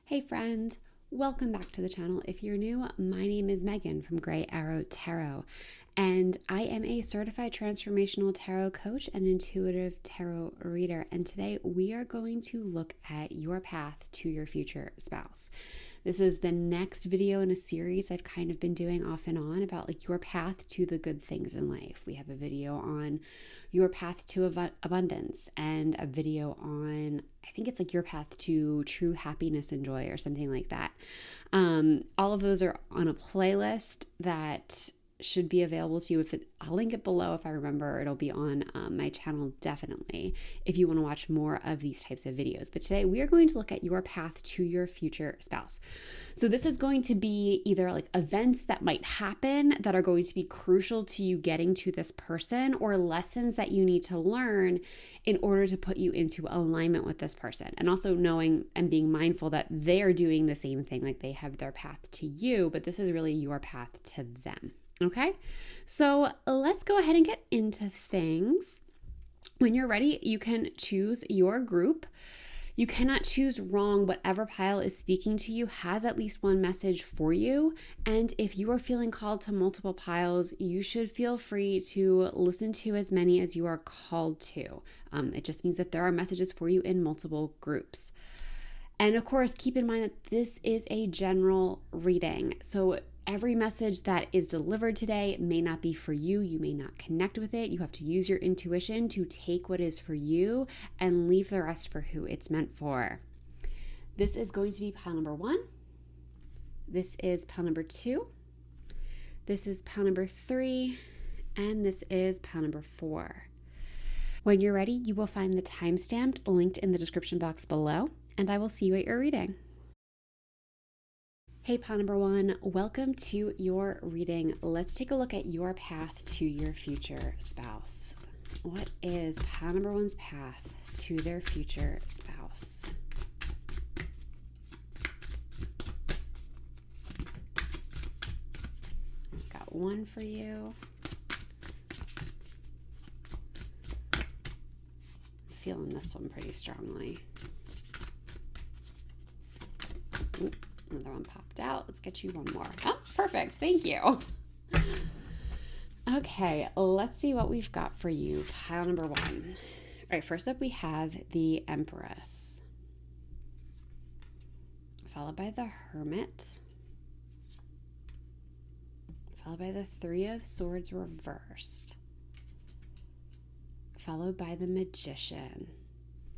Hey friend, welcome back to the channel. If you're new, my name is Megan from Grey Arrow Tarot, and I am a certified transformational tarot coach and intuitive tarot reader. And today we are going to look at your path to your future spouse. This is the next video in a series I've kind of been doing off and on about like your path to the good things in life. We have a video on your path to abundance and a video on, I think it's like your path to true happiness and joy or something like that. All of those are on a playlist that should be available to you. I'll link it below if I remember. It'll be on my channel definitely if you want to watch more of these types of videos. But today we are going to look at your path to your future spouse. So this is going to be either like events that might happen that are going to be crucial to you getting to this person, or lessons that you need to learn in order to put you into alignment with this person. And also knowing and being mindful that they are doing the same thing, like they have their path to you, but this is really your path to them. Okay, so let's go ahead and get into things. When you're ready, you can choose your group. You cannot choose wrong. Whatever pile is speaking to you has at least one message for you. And if you are feeling called to multiple piles, you should feel free to listen to as many as you are called to. It just means that there are messages for you in multiple groups. And of course, keep in mind that this is a general reading. So every message that is delivered today may not be for you. You may not connect with it. You have to use your intuition to take what is for you and leave the rest for who it's meant for. This is going to be pile number 1. This is pile number 2. This is pile number 3. And this is pile number 4. When you're ready, you will find the timestamp linked in the description box below, and I will see you at your reading. Hey, pile number 1, welcome to your reading. Let's take a look at your path to your future spouse. What is pile number 1's path to their future spouse? I've got 1 for you. I'm feeling this one pretty strongly. Ooh. Another one popped out. Let's get you 1 more. Oh, perfect. Thank you. Okay, let's see what we've got for you. Pile number 1. All right, first up we have the Empress, followed by the Hermit, followed by the 3 of Swords reversed, followed by the Magician.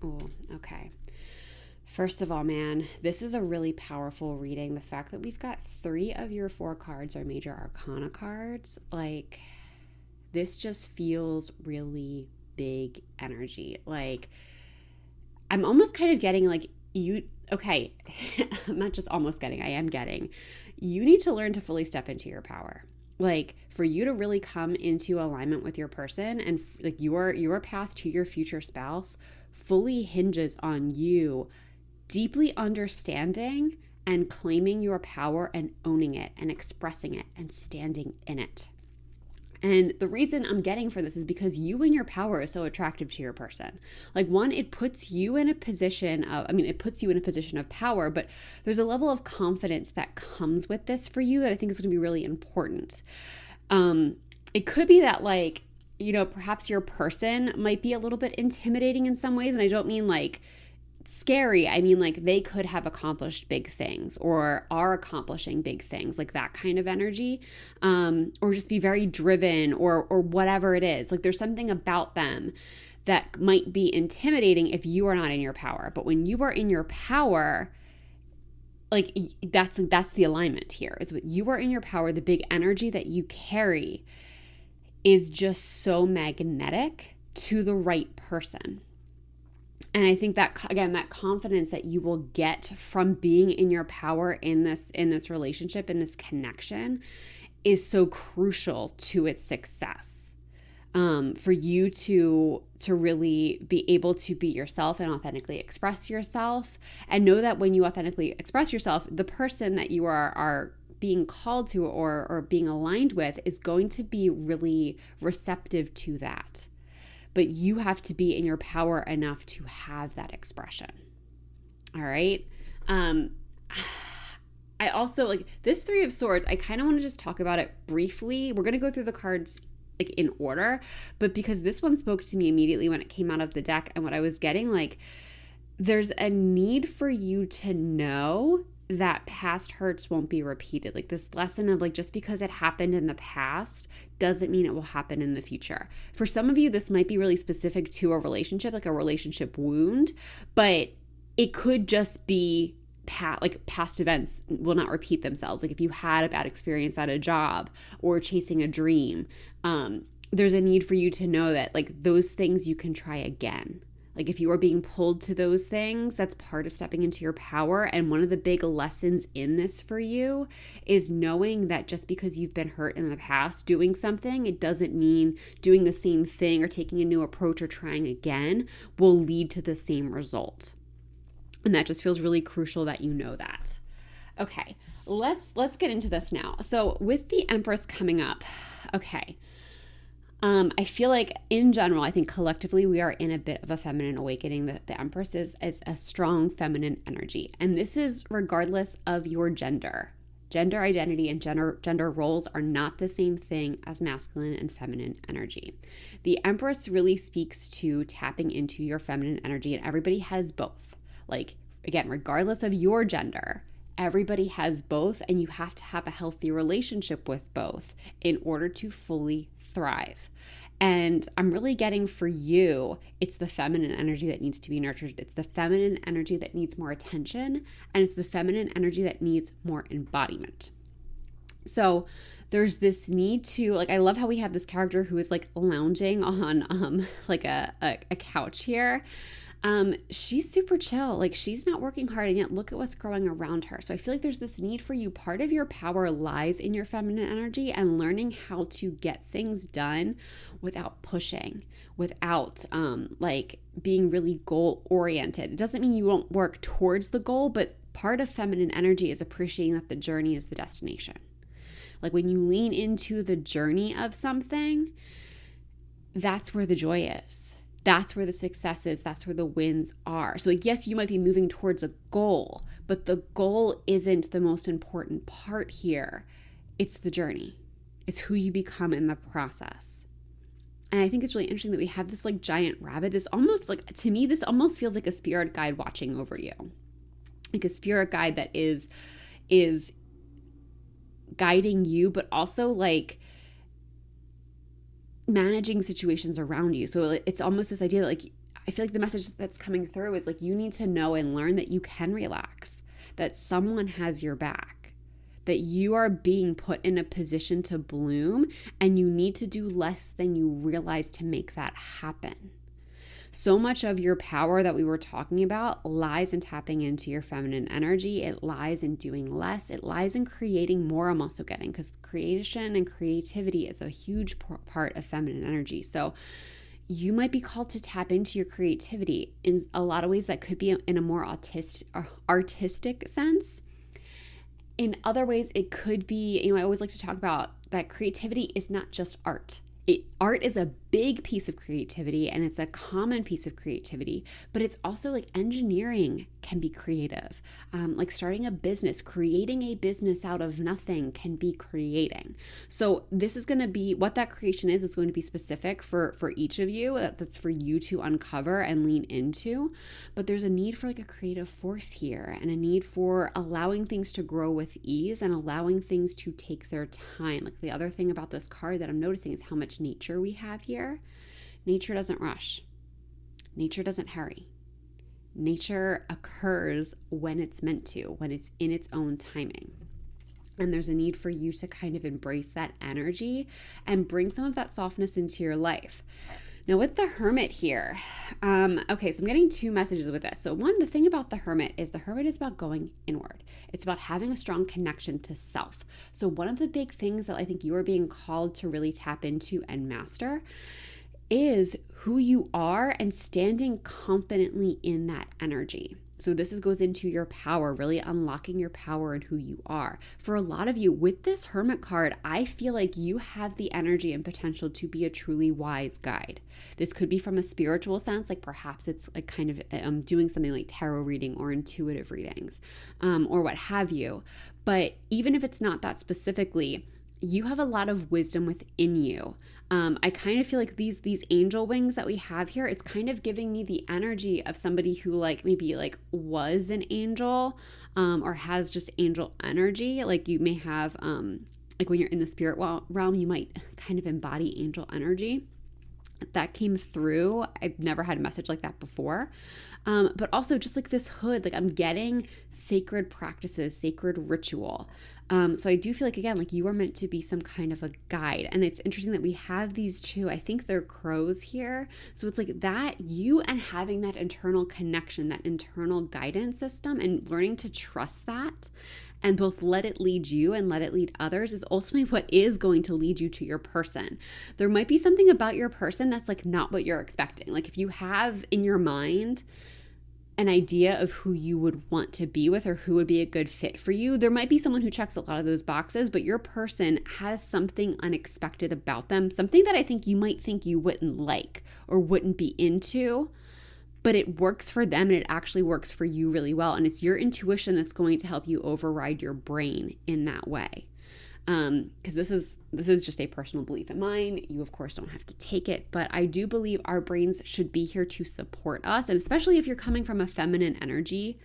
Oh, okay. First of all, man, this is a really powerful reading. The fact that we've got 3 of your 4 cards are major arcana cards, like this just feels really big energy. Like I'm almost kind of getting like okay, I'm not just almost getting, I am getting, you need to learn to fully step into your power. Like for you to really come into alignment with your person and like your path to your future spouse fully hinges on you deeply understanding and claiming your power and owning it and expressing it and standing in it. And the reason I'm getting for this is because you and your power is so attractive to your person. Like 1, it puts you in a position of, it puts you in a position of power, but there's a level of confidence that comes with this for you that I think is going to be really important. It could be that like, perhaps your person might be a little bit intimidating in some ways. And I don't mean like scary. I mean, like they could have accomplished big things or are accomplishing big things, like that kind of energy, or just be very driven or whatever it is. Like there's something about them that might be intimidating if you are not in your power. But when you are in your power, like that's the alignment here. Is when you are in your power, the big energy that you carry is just so magnetic to the right person. And I think that, again, that confidence that you will get from being in your power in this relationship, in this connection, is so crucial to its success. For you to really be able to be yourself and authentically express yourself, and know that when you authentically express yourself, the person that you are being called to or being aligned with is going to be really receptive to that. But you have to be in your power enough to have that expression. All right. I also like this Three of Swords. I kind of want to just talk about it briefly. We're going to go through the cards like in order, but because this one spoke to me immediately when it came out of the deck, and what I was getting, like, there's a need for you to know that past hurts won't be repeated. Like this lesson of like, just because it happened in the past doesn't mean it will happen in the future. For some of you, this might be really specific to a relationship, like a relationship wound, but it could just be past events will not repeat themselves. Like if you had a bad experience at a job or chasing a dream, there's a need for you to know that like those things you can try again. Like if you are being pulled to those things, that's part of stepping into your power. And one of the big lessons in this for you is knowing that just because you've been hurt in the past doing something, it doesn't mean doing the same thing or taking a new approach or trying again will lead to the same result. And that just feels really crucial that you know that. Okay, let's get into this now. So with the Empress coming up, okay. I feel like in general, I think collectively we are in a bit of a feminine awakening. The Empress is a strong feminine energy. And this is regardless of your gender. Gender identity and gender roles are not the same thing as masculine and feminine energy. The Empress really speaks to tapping into your feminine energy, and everybody has both. Like, again, regardless of your gender, everybody has both, and you have to have a healthy relationship with both in order to fully thrive. And I'm really getting for you, it's the feminine energy that needs to be nurtured. It's the feminine energy that needs more attention, and it's the feminine energy that needs more embodiment. So there's this need to, like, I love how we have this character who is like lounging on like a couch here. She's super chill. Like she's not working hard, and yet look at what's growing around her. So I feel like there's this need for you. Part of your power lies in your feminine energy and learning how to get things done without pushing, without like being really goal oriented. It doesn't mean you won't work towards the goal, but part of feminine energy is appreciating that the journey is the destination. Like when you lean into the journey of something, that's where the joy is. That's where the success is. That's where the wins are. So like, yes, you might be moving towards a goal, but the goal isn't the most important part here. It's the journey. It's who you become in the process. And I think it's really interesting that we have this like giant rabbit. This almost like, to me, this almost feels like a spirit guide watching over you. Like a spirit guide that is guiding you, but also like managing situations around you. So it's almost this idea that like, I feel like the message that's coming through is like, you need to know and learn that you can relax, that someone has your back, that you are being put in a position to bloom, and you need to do less than you realize to make that happen. So much of your power that we were talking about lies in tapping into your feminine energy. It lies in doing less. It lies in creating more. I'm also getting, because creation and creativity is a huge part of feminine energy. So you might be called to tap into your creativity in a lot of ways. That could be in a more artistic sense. In other ways, it could be, I always like to talk about that creativity is not just art. Art is a big piece of creativity, and it's a common piece of creativity, but it's also like engineering can be creative. Like starting a business, creating a business out of nothing can be creating. So this is going to be what that creation is going to be specific for each of you. That's for you to uncover and lean into. But there's a need for like a creative force here, and a need for allowing things to grow with ease and allowing things to take their time. Like the other thing about this card that I'm noticing is how much nature we have here. Nature doesn't rush. Nature doesn't hurry. Nature occurs when it's meant to, when it's in its own timing. And there's a need for you to kind of embrace that energy and bring some of that softness into your life. Now with the Hermit here, okay, so I'm getting two messages with this. So one, the thing about the Hermit is about going inward. It's about having a strong connection to self. So one of the big things that I think you are being called to really tap into and master is who you are and standing confidently in that energy. So this goes into your power, really unlocking your power and who you are. For a lot of you, with this Hermit card, I feel like you have the energy and potential to be a truly wise guide. This could be from a spiritual sense, like perhaps it's like kind of doing something like tarot reading or intuitive readings, or what have you. But even if it's not that specifically, you have a lot of wisdom within you. I kind of feel like these angel wings that we have here, it's kind of giving me the energy of somebody who like maybe like was an angel, or has just angel energy. Like you may have, like when you're in the spirit realm, you might kind of embody angel energy. That came through. I've never had a message like that before. But also just like this hood, like I'm getting sacred practices, sacred ritual. So I do feel like, again, like you are meant to be some kind of a guide. And it's interesting that we have these two, I think they're crows here. So it's like that, you and having that internal connection, that internal guidance system, and learning to trust that and both let it lead you and let it lead others is ultimately what is going to lead you to your person. There might be something about your person that's like not what you're expecting. Like if you have in your mind an idea of who you would want to be with or who would be a good fit for you, there might be someone who checks a lot of those boxes, but your person has something unexpected about them, something that I think you might think you wouldn't like or wouldn't be into, but it works for them and it actually works for you really well. And it's your intuition that's going to help you override your brain in that way. Because this is just a personal belief of mine. You, of course, don't have to take it, but I do believe our brains should be here to support us. And especially if you're coming from a feminine energy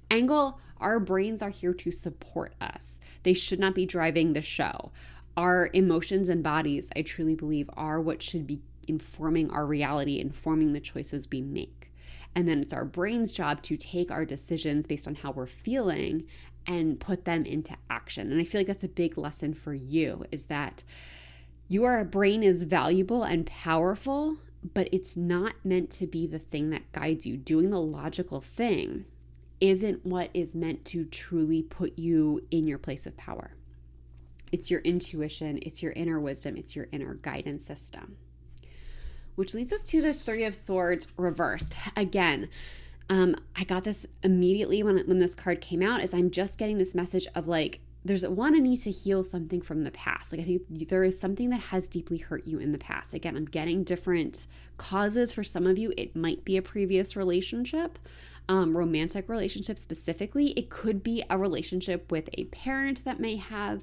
angle, our brains are here to support us. They should not be driving the show. Our emotions and bodies, I truly believe, are what should be informing our reality, informing the choices we make. And then it's our brain's job to take our decisions based on how we're feeling and put them into action. And I feel like that's a big lesson for you, is that your brain is valuable and powerful, but it's not meant to be the thing that guides you. Doing the logical thing isn't what is meant to truly put you in your place of power. It's your intuition, it's your inner wisdom, it's your inner guidance system. Which leads us to this Three of Swords reversed. Again, I got this immediately when this card came out, as I'm just getting this message of like, there's a need to heal something from the past. Like I think there is something that has deeply hurt you in the past. Again, I'm getting different causes for some of you. It might be a previous relationship, romantic relationship specifically. It could be a relationship with a parent that may have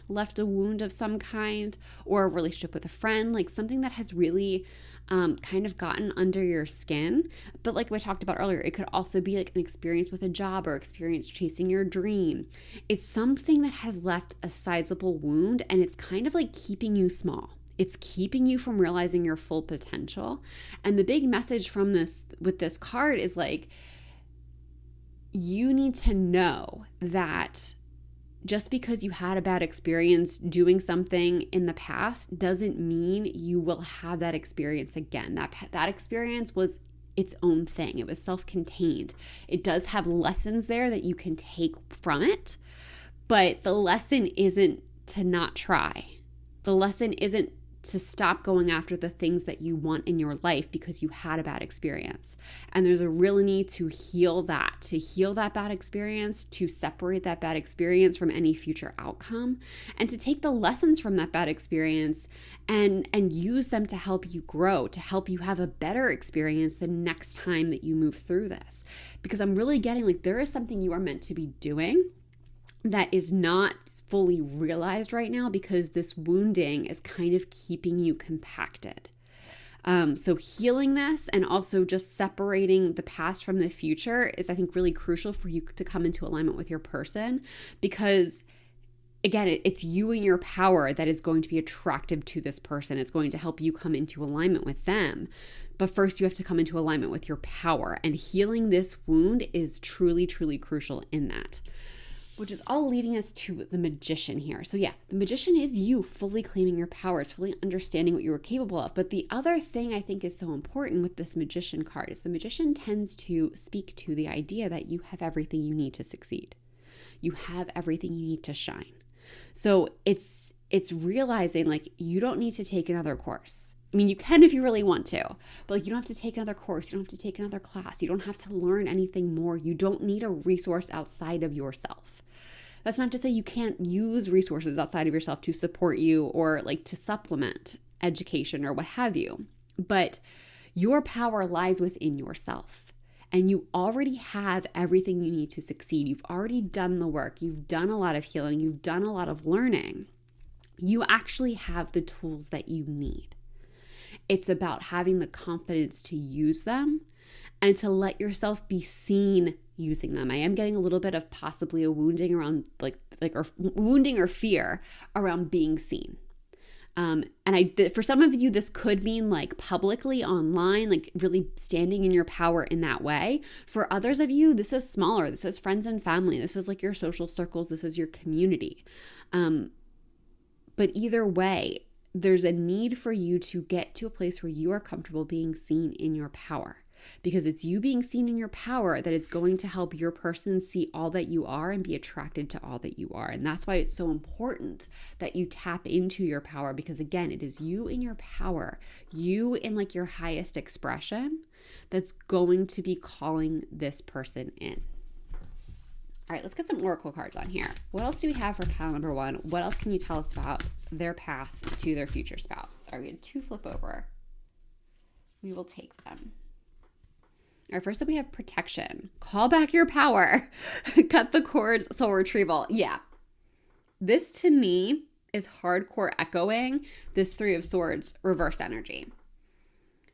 left a wound of some kind, or a relationship with a friend, like something that has really kind of gotten under your skin. But like we talked about earlier, it could also be like an experience with a job or experience chasing your dream. It's something that has left a sizable wound, and it's kind of like keeping you small. It's keeping you from realizing your full potential. And the big message from this with this card is like, you need to know that just because you had a bad experience doing something in the past doesn't mean you will have that experience again. That experience was its own thing. It was self-contained. It does have lessons there that you can take from it, but the lesson isn't to not try. The lesson isn't to stop going after the things that you want in your life because you had a bad experience. And there's a real need to heal that bad experience, to separate that bad experience from any future outcome, and to take the lessons from that bad experience and use them to help you grow, to help you have a better experience the next time that you move through this. Because I'm really getting like, there is something you are meant to be doing that is not fully realized right now because this wounding is kind of keeping you compacted. So healing this and also just separating the past from the future is, I think, really crucial for you to come into alignment with your person, because again, it's you and your power that is going to be attractive to this person. It's going to help you come into alignment with them. But first you have to come into alignment with your power, and healing this wound is truly, truly crucial in that. Which is all leading us to the Magician here. So yeah, the Magician is you fully claiming your powers, fully understanding what you are capable of. But the other thing I think is so important with this Magician card is the Magician tends to speak to the idea that you have everything you need to succeed. You have everything you need to shine. So it's realizing like, you don't need to take another course. I mean, you can if you really want to, but like you don't have to take another course. You don't have to take another class. You don't have to learn anything more. You don't need a resource outside of yourself. That's not to say you can't use resources outside of yourself to support you or like to supplement education or what have you. But your power lies within yourself. And you already have everything you need to succeed. You've already done the work. You've done a lot of healing. You've done a lot of learning. You actually have the tools that you need. It's about having the confidence to use them and to let yourself be seen using them. I am getting a little bit of possibly a wounding around or wounding or fear around being seen. For some of you, this could mean like publicly online, like really standing in your power in that way. For others of you, this is smaller. This is friends and family. This is like your social circles. This is your community. But either way, there's a need for you to get to a place where you are comfortable being seen in your power, because it's you being seen in your power that is going to help your person see all that you are and be attracted to all that you are. And that's why it's so important that you tap into your power, because again, it is you in your power, you in like your highest expression, that's going to be calling this person in. All right, let's get some oracle cards on here. What else do we have for pile number one? What else can you tell us about their path to their future spouse? All right, we had two flip over. We will take them. All right, first up we have protection. Call back your power. Cut the cords, soul retrieval. Yeah. This to me is hardcore echoing this Three of Swords reverse energy.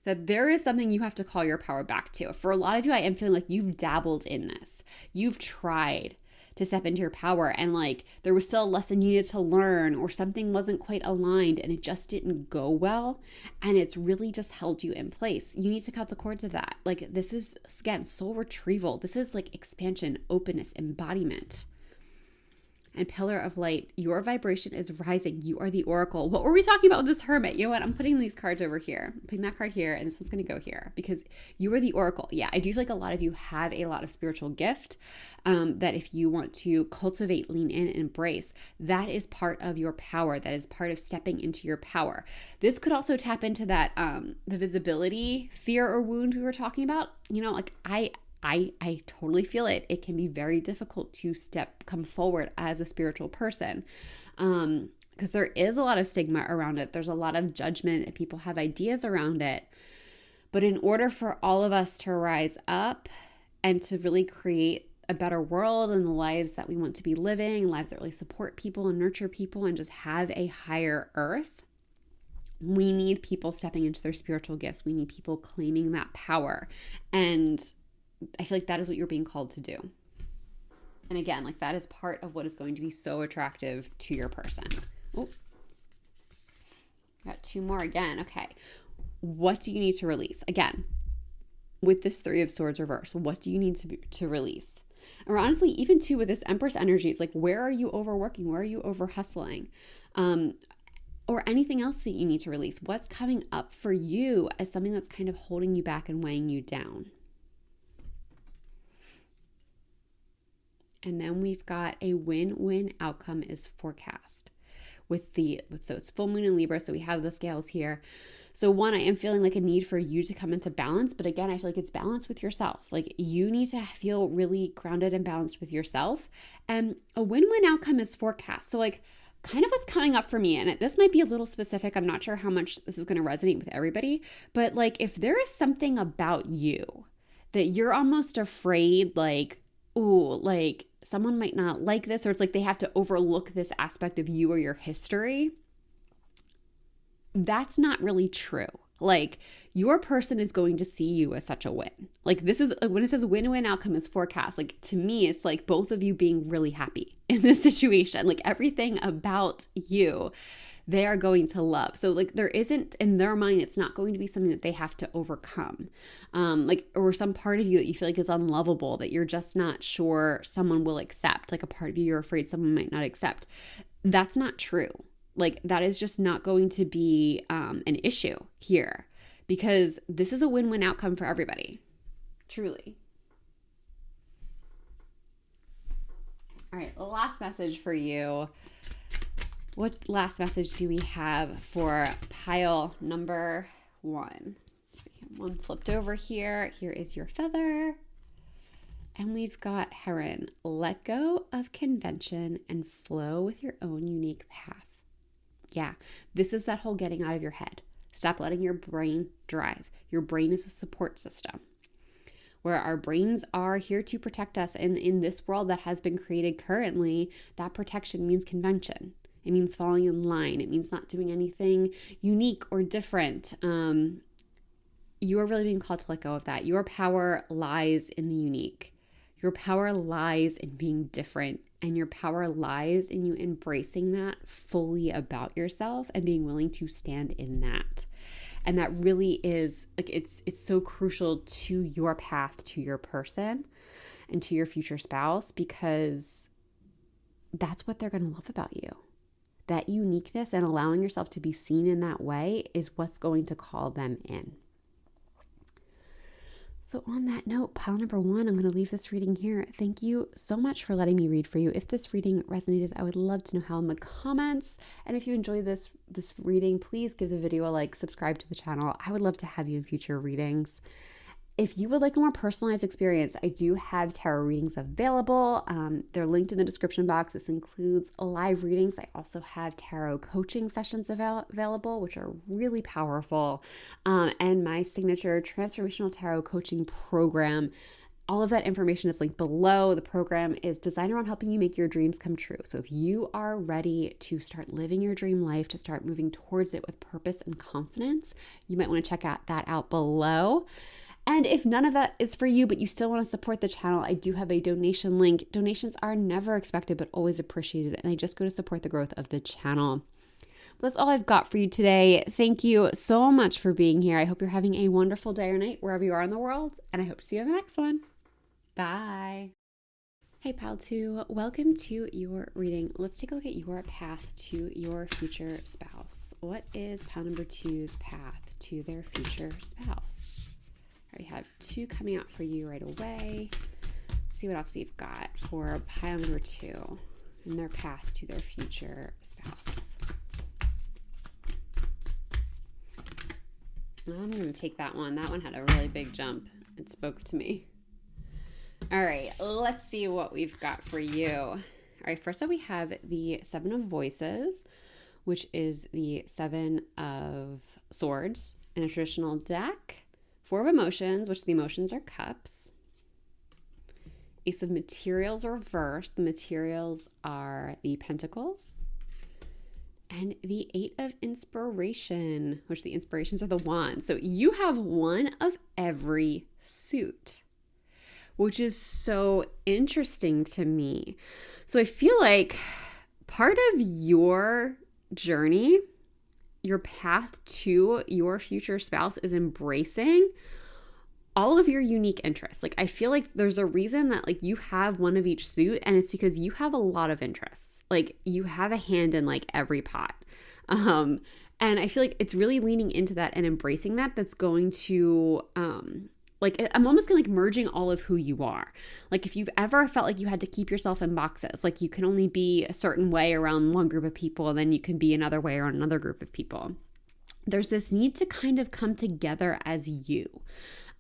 That there is something you have to call your power back to. For a lot of you, I am feeling like you've dabbled in this. You've tried to step into your power and like there was still a lesson you needed to learn or something wasn't quite aligned and it just didn't go well. And it's really just held you in place. You need to cut the cords of that. Like this is, again, soul retrieval. This is like expansion, openness, embodiment. And Pillar of Light, your vibration is rising. You are the oracle. What were we talking about with this hermit? You know what? I'm putting these cards over here. I'm putting that card here, and this one's going to go here because you are the oracle. Yeah, I do feel like a lot of you have a lot of spiritual gift that if you want to cultivate, lean in, and embrace, that is part of your power. That is part of stepping into your power. This could also tap into that, the visibility, fear, or wound we were talking about. You know, like I totally feel it. It can be very difficult to come forward as a spiritual person because there is a lot of stigma around it. There's a lot of judgment and people have ideas around it. But in order for all of us to rise up and to really create a better world and the lives that we want to be living, lives that really support people and nurture people and just have a higher earth, we need people stepping into their spiritual gifts. We need people claiming that power. And I feel like that is what you're being called to do. And again, like that is part of what is going to be so attractive to your person. Oh, got two more again. Okay. What do you need to release? Again, with this Three of Swords reverse, what do you need to release? Or honestly, even too with this Empress energy, it's like, where are you overworking? Where are you over hustling? Or anything else that you need to release? What's coming up for you as something that's kind of holding you back and weighing you down? And then we've got a win-win outcome is forecast so it's full moon in Libra. So we have the scales here. So one, I am feeling like a need for you to come into balance. But again, I feel like it's balance with yourself. Like you need to feel really grounded and balanced with yourself. And a win-win outcome is forecast. So like kind of what's coming up for me, and this might be a little specific. I'm not sure how much this is going to resonate with everybody. But like if there is something about you that you're almost afraid, like, ooh, like someone might not like this, or it's like they have to overlook this aspect of you or your history, that's not really true. Like your person is going to see you as such a win. Like this is, when it says win-win outcome is forecast, like to me, it's like both of you being really happy in this situation. Like everything about you, they are going to love. So like there isn't, in their mind, it's not going to be something that they have to overcome. Or some part of you that you feel like is unlovable, that you're just not sure someone will accept. Like a part of you you're afraid someone might not accept. That's not true. Like that is just not going to be an issue here, because this is a win-win outcome for everybody. Truly. All right, the last message for you. What last message do we have for pile number 1? Let's see, one flipped over here. Here is your feather. And we've got Heron. Let go of convention and flow with your own unique path. Yeah, this is that whole getting out of your head. Stop letting your brain drive. Your brain is a support system, where our brains are here to protect us. And in this world that has been created currently, that protection means convention. It means falling in line. It means not doing anything unique or different. You are really being called to let go of that. Your power lies in the unique. Your power lies in being different. And your power lies in you embracing that fully about yourself and being willing to stand in that. And that really is like, it's so crucial to your path, to your person, and to your future spouse, because that's what they're going to love about you. That uniqueness and allowing yourself to be seen in that way is what's going to call them in. So on that note, pile number 1, I'm going to leave this reading here. Thank you so much for letting me read for you. If this reading resonated, I would love to know how in the comments. And if you enjoyed this reading, please give the video a like, subscribe to the channel. I would love to have you in future readings. If you would like a more personalized experience, I do have tarot readings available. They're linked in the description box. This includes live readings. I also have tarot coaching sessions available, which are really powerful. And my signature transformational tarot coaching program. All of that information is linked below. The program is designed around helping you make your dreams come true. So if you are ready to start living your dream life, to start moving towards it with purpose and confidence, you might want to check that out below. And if none of that is for you, but you still want to support the channel, I do have a donation link. Donations are never expected, but always appreciated. And I just go to support the growth of the channel. But that's all I've got for you today. Thank you so much for being here. I hope you're having a wonderful day or night wherever you are in the world. And I hope to see you in the next one. Bye. Hey, Pile 2. Welcome to your reading. Let's take a look at your path to your future spouse. What is Pile number 2's path to their future spouse? We have 2 coming out for you right away. Let's see what else we've got for pile number 2 and their path to their future spouse. I'm going to take that one. That one had a really big jump. It spoke to me. All right, let's see what we've got for you. All right, first up we have the 7 of Voices, which is the 7 of Swords in a traditional deck. 4 of Emotions, which the emotions are cups. Ace of Materials reversed. The materials are the Pentacles. And the 8 of Inspiration, which the inspirations are the Wands. So you have one of every suit, which is so interesting to me. So I feel like part of your journey, your path to your future spouse, is embracing all of your unique interests. Like, I feel like there's a reason that like you have one of each suit, and it's because you have a lot of interests. Like, you have a hand in like every pot. And I feel like it's really leaning into that and embracing that. That's going to, like, I'm almost like merging all of who you are. Like, if you've ever felt like you had to keep yourself in boxes, like you can only be a certain way around one group of people, and then you can be another way around another group of people. There's this need to kind of come together as you,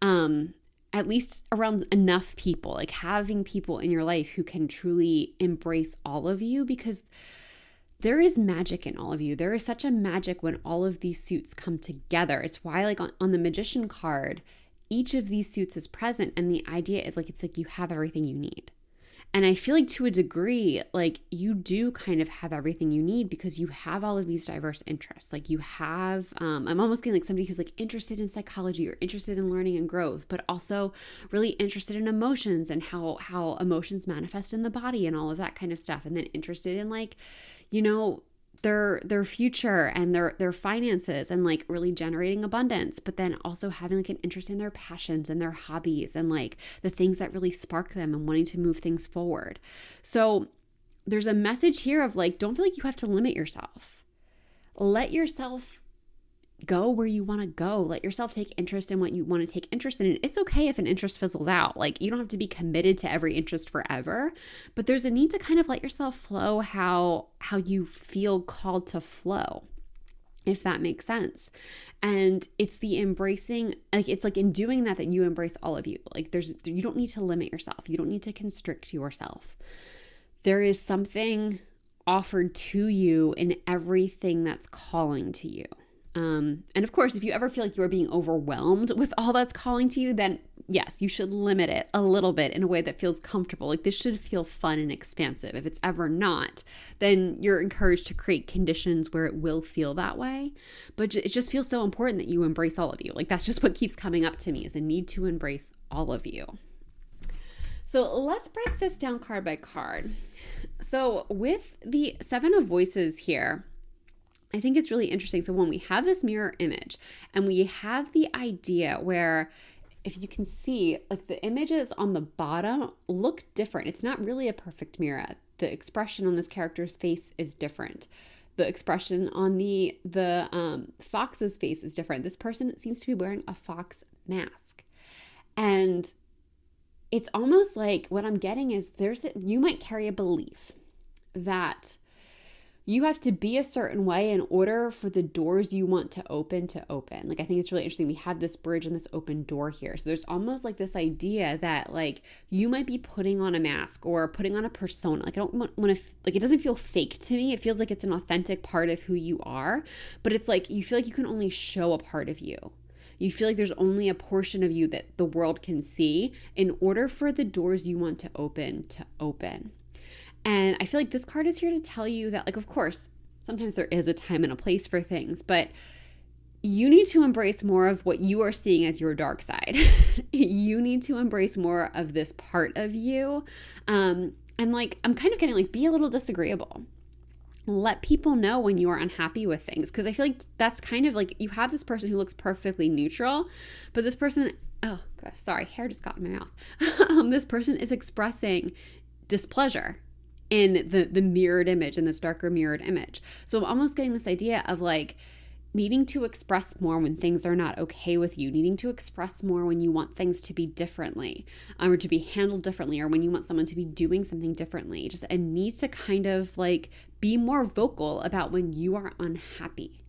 at least around enough people, like having people in your life who can truly embrace all of you, because there is magic in all of you. There is such a magic when all of these suits come together. It's why, like, on the Magician card, each of these suits is present, and the idea is like, it's like you have everything you need. And I feel like to a degree, like you do kind of have everything you need, because you have all of these diverse interests. Like you have, I'm almost getting like somebody who's like interested in psychology or interested in learning and growth, but also really interested in emotions and how emotions manifest in the body and all of that kind of stuff. And then interested in like, you know, their future and their finances and like really generating abundance, but then also having like an interest in their passions and their hobbies and like the things that really spark them and wanting to move things forward. So there's a message here of like, don't feel like you have to limit yourself. Let yourself go where you want to go. Let yourself take interest in what you want to take interest in. It's okay if an interest fizzles out. Like, you don't have to be committed to every interest forever, but there's a need to kind of let yourself flow how you feel called to flow, if that makes sense. And it's the embracing, like, it's like in doing that you embrace all of you. Like, you don't need to limit yourself. You don't need to constrict yourself. There is something offered to you in everything that's calling to you. And of course, if you ever feel like you're being overwhelmed with all that's calling to you, then yes, you should limit it a little bit in a way that feels comfortable. Like, this should feel fun and expansive. If it's ever not, then you're encouraged to create conditions where it will feel that way. But it just feels so important that you embrace all of you. Like, that's just what keeps coming up to me, is the need to embrace all of you. So let's break this down card by card. So with the Seven of Voices here, I think it's really interesting. So when we have this mirror image and we have the idea where, if you can see, like, the images on the bottom look different. It's not really a perfect mirror. The expression on this character's face is different. The expression on the fox's face is different. This person seems to be wearing a fox mask. And it's almost like what I'm getting is you might carry a belief that you have to be a certain way in order for the doors you want to open. Like, I think it's really interesting. We have this bridge and this open door here. So there's almost like this idea that, like, you might be putting on a mask or putting on a persona. Like, I don't want to, like, it doesn't feel fake to me. It feels like it's an authentic part of who you are, but it's like, you feel like you can only show a part of you. You feel like there's only a portion of you that the world can see in order for the doors you want to open. And I feel like this card is here to tell you that, like, of course, sometimes there is a time and a place for things, but you need to embrace more of what you are seeing as your dark side. You need to embrace more of this part of you. And, like, I'm kind of getting, like, be a little disagreeable. Let people know when you are unhappy with things, because I feel like that's kind of like, you have this person who looks perfectly neutral, but this person, oh gosh, sorry, hair just got in my mouth. This person is expressing displeasure in the mirrored image, in this darker mirrored image. So I'm almost getting this idea of, like, needing to express more when things are not okay with you, needing to express more when you want things to be differently, or to be handled differently, or when you want someone to be doing something differently. Just a need to kind of, like, be more vocal about when you are unhappy.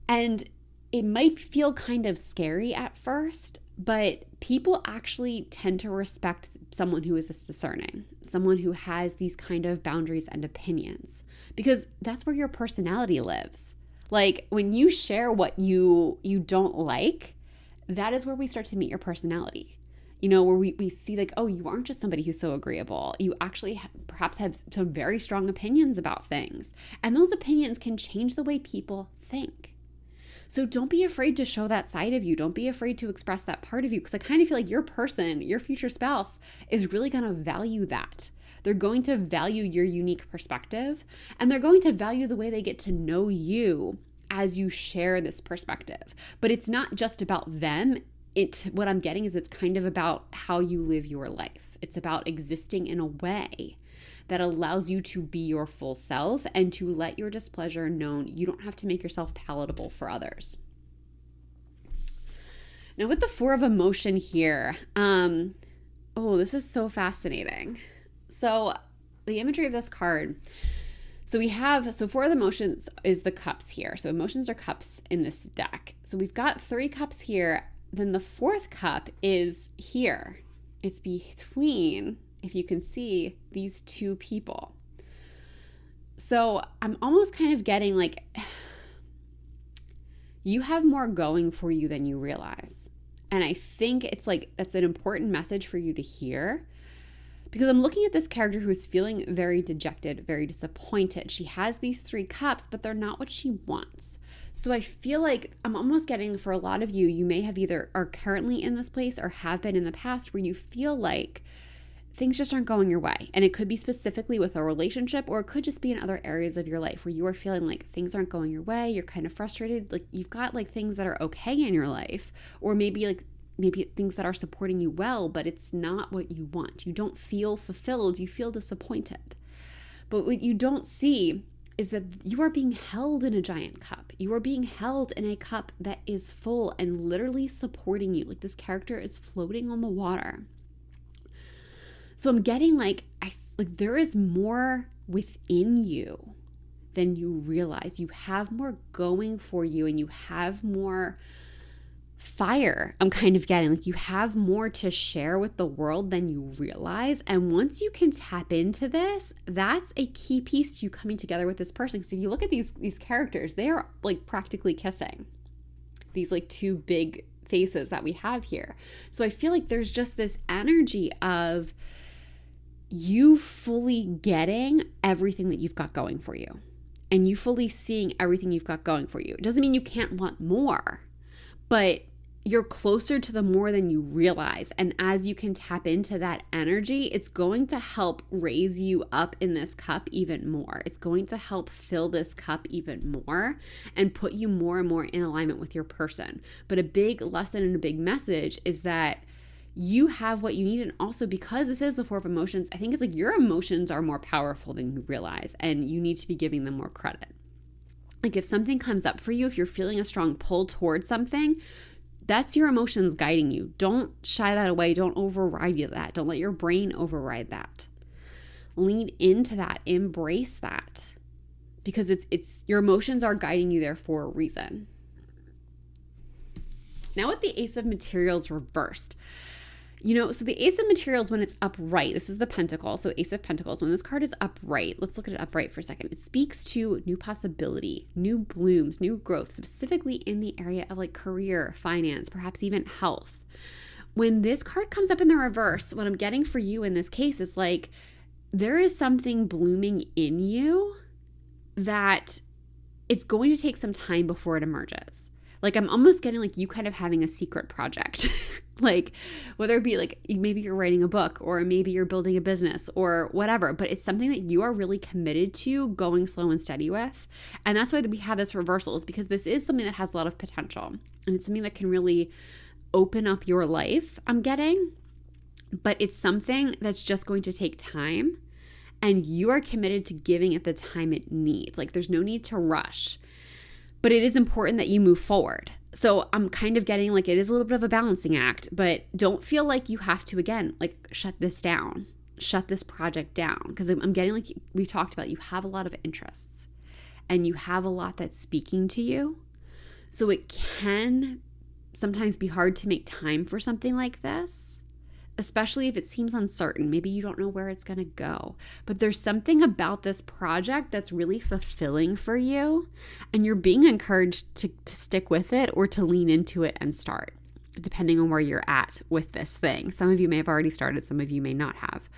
And it might feel kind of scary at first, but people actually tend to respect someone who is this discerning, someone who has these kind of boundaries and opinions, because that's where your personality lives. Like, when you share what you don't like, that is where we start to meet your personality. You know, where we see, like, oh, you aren't just somebody who's so agreeable. You actually perhaps have some very strong opinions about things. And those opinions can change the way people think. So don't be afraid to show that side of you. Don't be afraid to express that part of you, because I kind of feel like your person, your future spouse, is really going to value that. They're going to value your unique perspective, and they're going to value the way they get to know you as you share this perspective. But it's not just about them. What I'm getting is it's kind of about how you live your life. It's about existing in a way that allows you to be your full self and to let your displeasure known. You don't have to make yourself palatable for others. Now, with the Four of Emotion here, this is so fascinating. So the imagery of this card, so Four of Emotions is the cups here. So emotions are cups in this deck. So we've got 3 cups here. Then the 4th cup is here. It's between, if you can see, these 2 people. So I'm almost kind of getting, like, you have more going for you than you realize. And I think it's like, that's an important message for you to hear, because I'm looking at this character who is feeling very dejected, very disappointed. She has these 3 cups, but they're not what she wants. So I feel like I'm almost getting, for a lot of you, you may have either are currently in this place or have been in the past where you feel like things just aren't going your way. And it could be specifically with a relationship, or it could just be in other areas of your life where you are feeling like things aren't going your way. You're kind of frustrated. Like, you've got, like, things that are okay in your life, or maybe things that are supporting you well, but it's not what you want. You don't feel fulfilled. You feel disappointed. But what you don't see is that you are being held in a giant cup. You are being held in a cup that is full and literally supporting you. Like this character is floating on the water. So I'm getting like there is more within you than you realize. You have more going for you, and you have more fire. I'm kind of getting like you have more to share with the world than you realize. And once you can tap into this, that's a key piece to you coming together with this person. So if you look at these characters, they are like practically kissing. These like two big faces that we have here. So I feel like there's just this energy of you fully getting everything that you've got going for you, and you fully seeing everything you've got going for you. It doesn't mean you can't want more, but you're closer to the more than you realize. And as you can tap into that energy, it's going to help raise you up in this cup even more. It's going to help fill this cup even more and put you more and more in alignment with your person. But a big lesson and a big message is that you have what you need. And also, because this is the Four of Emotions, I think it's like your emotions are more powerful than you realize, and you need to be giving them more credit. Like if something comes up for you, if you're feeling a strong pull towards something, that's your emotions guiding you. Don't shy that away. Don't override that. Don't let your brain override that. Lean into that. Embrace that, because it's your emotions are guiding you there for a reason. Now with the Ace of Materials reversed, so the Ace of Materials, when it's upright, this is the Pentacle. So Ace of Pentacles, when this card is upright, let's look at it upright for a second. It speaks to new possibility, new blooms, new growth, specifically in the area of like career, finance, perhaps even health. When this card comes up in the reverse, what I'm getting for you in this case is like, there is something blooming in you that it's going to take some time before it emerges. Like I'm almost getting like you kind of having a secret project. Like whether it be like maybe you're writing a book, or maybe you're building a business or whatever, but it's something that you are really committed to going slow and steady with. And that's why we have this reversal, is because this is something that has a lot of potential, and it's something that can really open up your life, I'm getting. But it's something that's just going to take time, and you are committed to giving it the time it needs. Like there's no need to rush. But it is important that you move forward. So I'm kind of getting like it is a little bit of a balancing act, but don't feel like you have to, again, like shut this down, shut this project down. Because I'm getting like we talked about, you have a lot of interests and you have a lot that's speaking to you. So it can sometimes be hard to make time for something like this, especially if it seems uncertain. Maybe you don't know where it's going to go, but there's something about this project that's really fulfilling for you, and you're being encouraged to stick with it or to lean into it and start, depending on where you're at with this thing. Some of you may have already started, some of you may not have.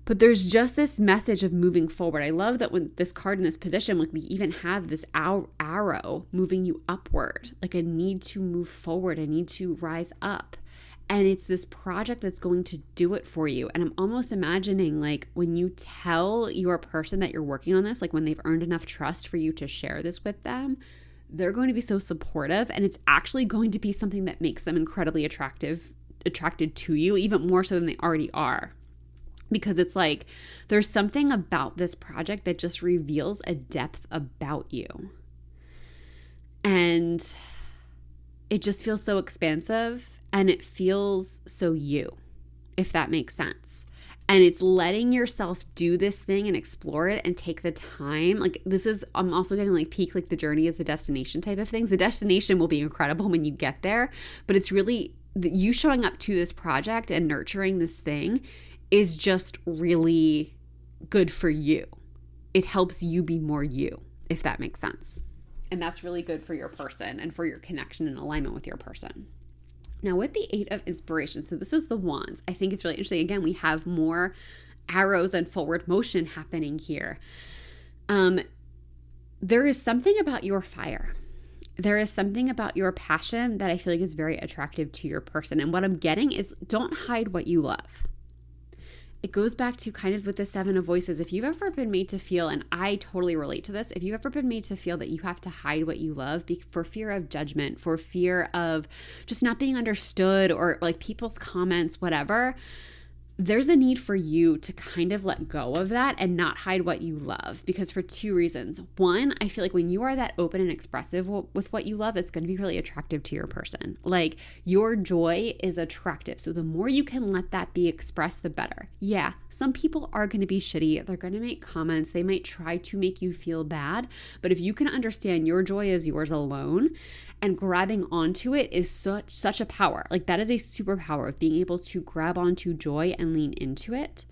But there's just this message of moving forward. I love that when this card in this position, like we even have this arrow moving you upward, like a need to move forward, a need to rise up. And it's this project that's going to do it for you. And I'm almost imagining like when you tell your person that you're working on this, like when they've earned enough trust for you to share this with them, they're going to be so supportive, and it's actually going to be something that makes them incredibly attracted to you, even more so than they already are. Because it's like there's something about this project that just reveals a depth about you. And it just feels so expansive. And it feels so you, if that makes sense. And it's letting yourself do this thing and explore it and take the time. Like this is, I'm also getting like peak, like the journey is the destination type of things. The destination will be incredible when you get there, but it's really you showing up to this project and nurturing this thing is just really good for you. It helps you be more you, if that makes sense. And that's really good for your person and for your connection and alignment with your person. Now with the Eight of Inspiration, so this is the Wands. I think it's really interesting. Again, we have more arrows and forward motion happening here. There is something about your fire. There is something about your passion that I feel like is very attractive to your person. And what I'm getting is don't hide what you love. It goes back to kind of with the Seven of Voices. If you've ever been made to feel, and I totally relate to this, if you've ever been made to feel that you have to hide what you love for fear of judgment, for fear of just not being understood or like people's comments, whatever, there's a need for you to kind of let go of that and not hide what you love, because for two reasons. One, I feel like when you are that open and expressive with what you love, it's going to be really attractive to your person. Like, your joy is attractive. So the more you can let that be expressed, the better. Yeah, some people are going to be shitty. They're going to make comments. They might try to make you feel bad. But if you can understand your joy is yours alone, and grabbing onto it is such a power. Like, that is a superpower of being able to grab onto joy and lean into it.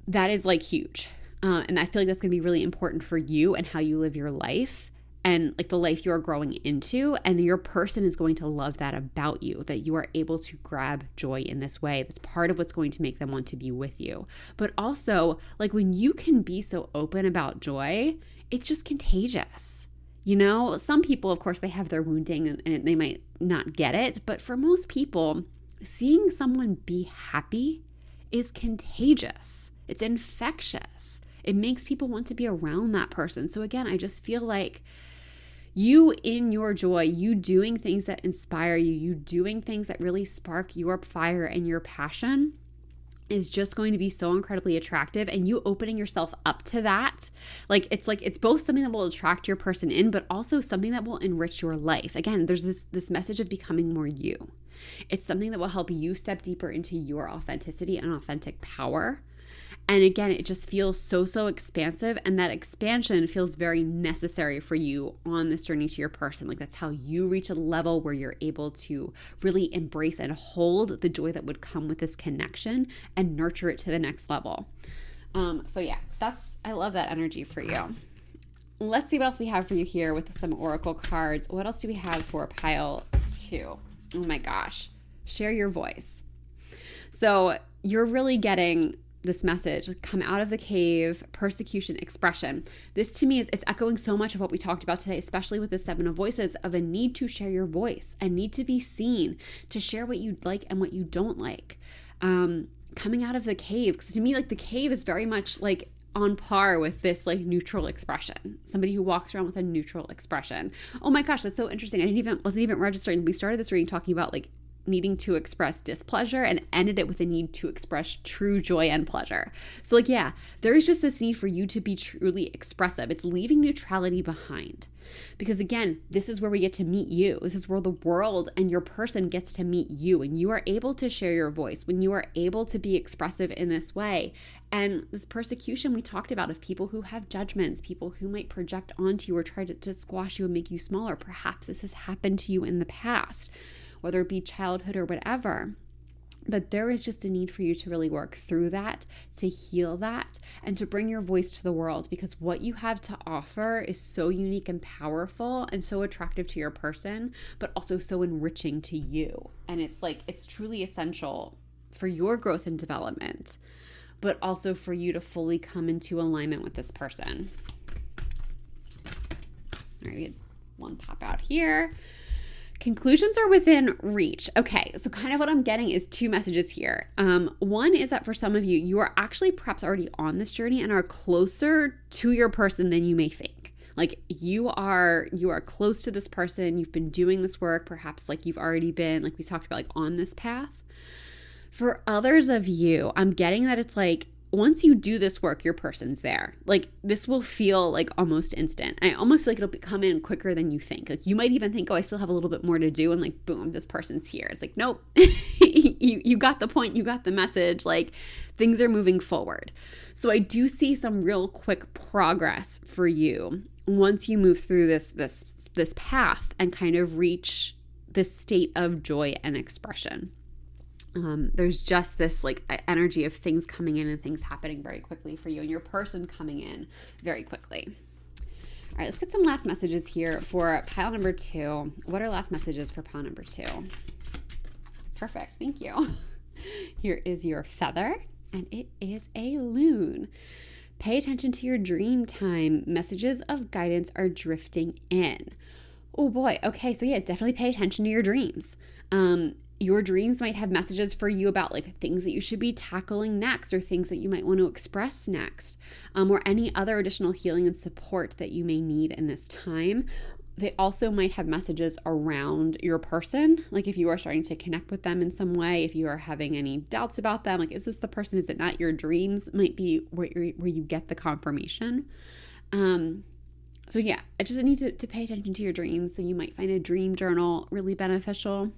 That is like huge. And I feel like that's going to be really important for you and how you live your life and like the life you're growing into. And your person is going to love that about you, that you are able to grab joy in this way. That's part of what's going to make them want to be with you. But also, like, when you can be so open about joy, it's just contagious. You know, some people, of course, they have their wounding and they might not get it. But for most people, seeing someone be happy is contagious. It's infectious. It makes people want to be around that person. So again, I just feel like you in your joy, you doing things that inspire you, you doing things that really spark your fire and your passion is just going to be so incredibly attractive. And you opening yourself up to that, it's both something that will attract your person in, but also something that will enrich your life. Again, there's this message of becoming more you. It's something that will help you step deeper into your authenticity and authentic power. And again, it just feels so expansive, and that expansion feels very necessary for you on this journey to your person. Like, that's how you reach a level where you're able to really embrace and hold the joy that would come with this connection and nurture it to the next level. So yeah, I love that energy for you. Let's see what else we have for you here with some oracle cards. What else do we have for pile 2? Oh my gosh. Share your voice. So you're really getting this message, come out of the cave, persecution, expression. This to me it's echoing so much of what we talked about today, especially with the 7 of voices, of a need to share your voice, a need to be seen, to share what you like and what you don't like. Coming out of the cave, because to me, like, the cave is very much like on par with this like neutral expression. Somebody who walks around with a neutral expression. Oh my gosh, that's so interesting. Wasn't even registering. We started this reading talking about like needing to express displeasure and ended it with a need to express true joy and pleasure. So like, yeah, there is just this need for you to be truly expressive. It's leaving neutrality behind. Because again, this is where we get to meet you. This is where the world and your person gets to meet you, and you are able to share your voice, when you are able to be expressive in this way. And this persecution we talked about of people who have judgments, people who might project onto you or try to squash you and make you smaller. Perhaps this has happened to you in the past, whether it be childhood or whatever. But there is just a need for you to really work through that, to heal that, and to bring your voice to the world, because what you have to offer is so unique and powerful and so attractive to your person, but also so enriching to you. And it's truly essential for your growth and development, but also for you to fully come into alignment with this person. All right, we had one pop out here. Conclusions are within reach. Okay, so kind of what I'm getting is 2 messages here. One is that for some of you, you are actually perhaps already on this journey and are closer to your person than you may think. Like, you are close to this person. You've been doing this work. Perhaps like you've already been, like we talked about, like on this path. For others of you, I'm getting that it's like, once you do this work, your person's there. Like, this will feel like almost instant. I almost feel like it'll come in quicker than you think. Like, you might even think, oh, I still have a little bit more to do. And like, boom, this person's here. It's like, nope, you got the point. You got the message. Like, things are moving forward. So I do see some real quick progress for you once you move through this path and kind of reach this state of joy and expression. There's just this like energy of things coming in and things happening very quickly for you, and your person coming in very quickly. All right, let's get some last messages here for pile number 2. What are last messages for pile number 2? Perfect. Thank you. Here is your feather, and it is a loon. Pay attention to your dream time. Messages of guidance are drifting in. Oh boy. Okay. So yeah, definitely pay attention to your dreams. Your dreams might have messages for you about like things that you should be tackling next, or things that you might want to express next, or any other additional healing and support that you may need in this time. They also might have messages around your person. Like if you are starting to connect with them in some way, if you are having any doubts about them, like, is this the person? Is it not? Your dreams might be where you get the confirmation. So yeah, I just need to pay attention to your dreams. So you might find a dream journal really beneficial.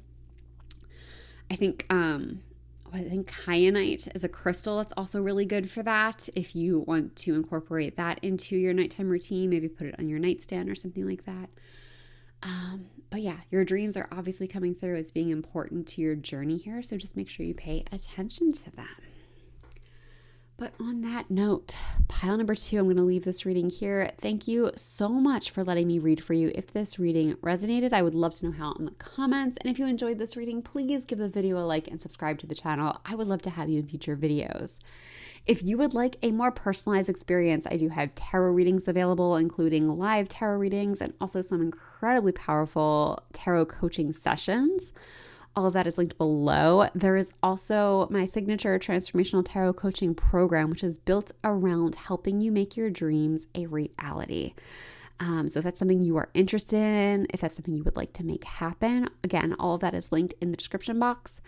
I think kyanite is a crystal that's also really good for that. If you want to incorporate that into your nighttime routine, maybe put it on your nightstand or something like that. But yeah, your dreams are obviously coming through as being important to your journey here. So just make sure you pay attention to them. But on that note, pile number 2, I'm going to leave this reading here. Thank you so much for letting me read for you. If this reading resonated, I would love to know how in the comments. And if you enjoyed this reading, please give the video a like and subscribe to the channel. I would love to have you in future videos. If you would like a more personalized experience, I do have tarot readings available, including live tarot readings and also some incredibly powerful tarot coaching sessions. All of that is linked below. There is also my signature transformational tarot coaching program, which is built around helping you make your dreams a reality. So if that's something you are interested in, if that's something you would like to make happen, again, all of that is linked in the description box.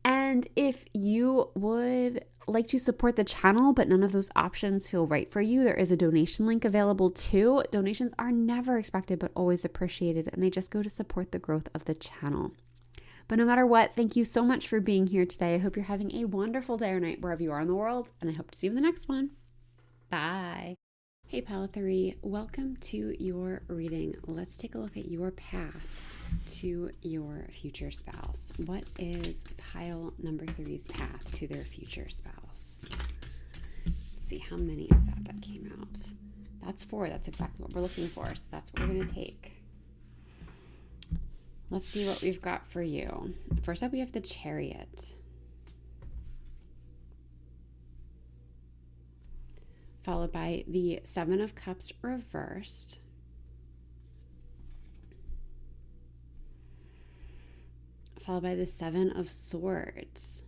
And if you would like to support the channel, but none of those options feel right for you, there is a donation link available too. Donations are never expected, but always appreciated, and they just go to support the growth of the channel. But no matter what, thank you so much for being here today. I hope you're having a wonderful day or night wherever you are in the world, and I hope to see you in the next one. Bye. Hey, Pile 3, welcome to your reading. Let's take a look at your path to your future spouse. What is pile number 3's path to their future spouse? Let's see, how many is that came out? That's 4. That's exactly what we're looking for, so that's what we're going to take. Let's see what we've got for you. First up, we have the Chariot. Followed by the 7 of Cups reversed. Followed by the 7 of Swords.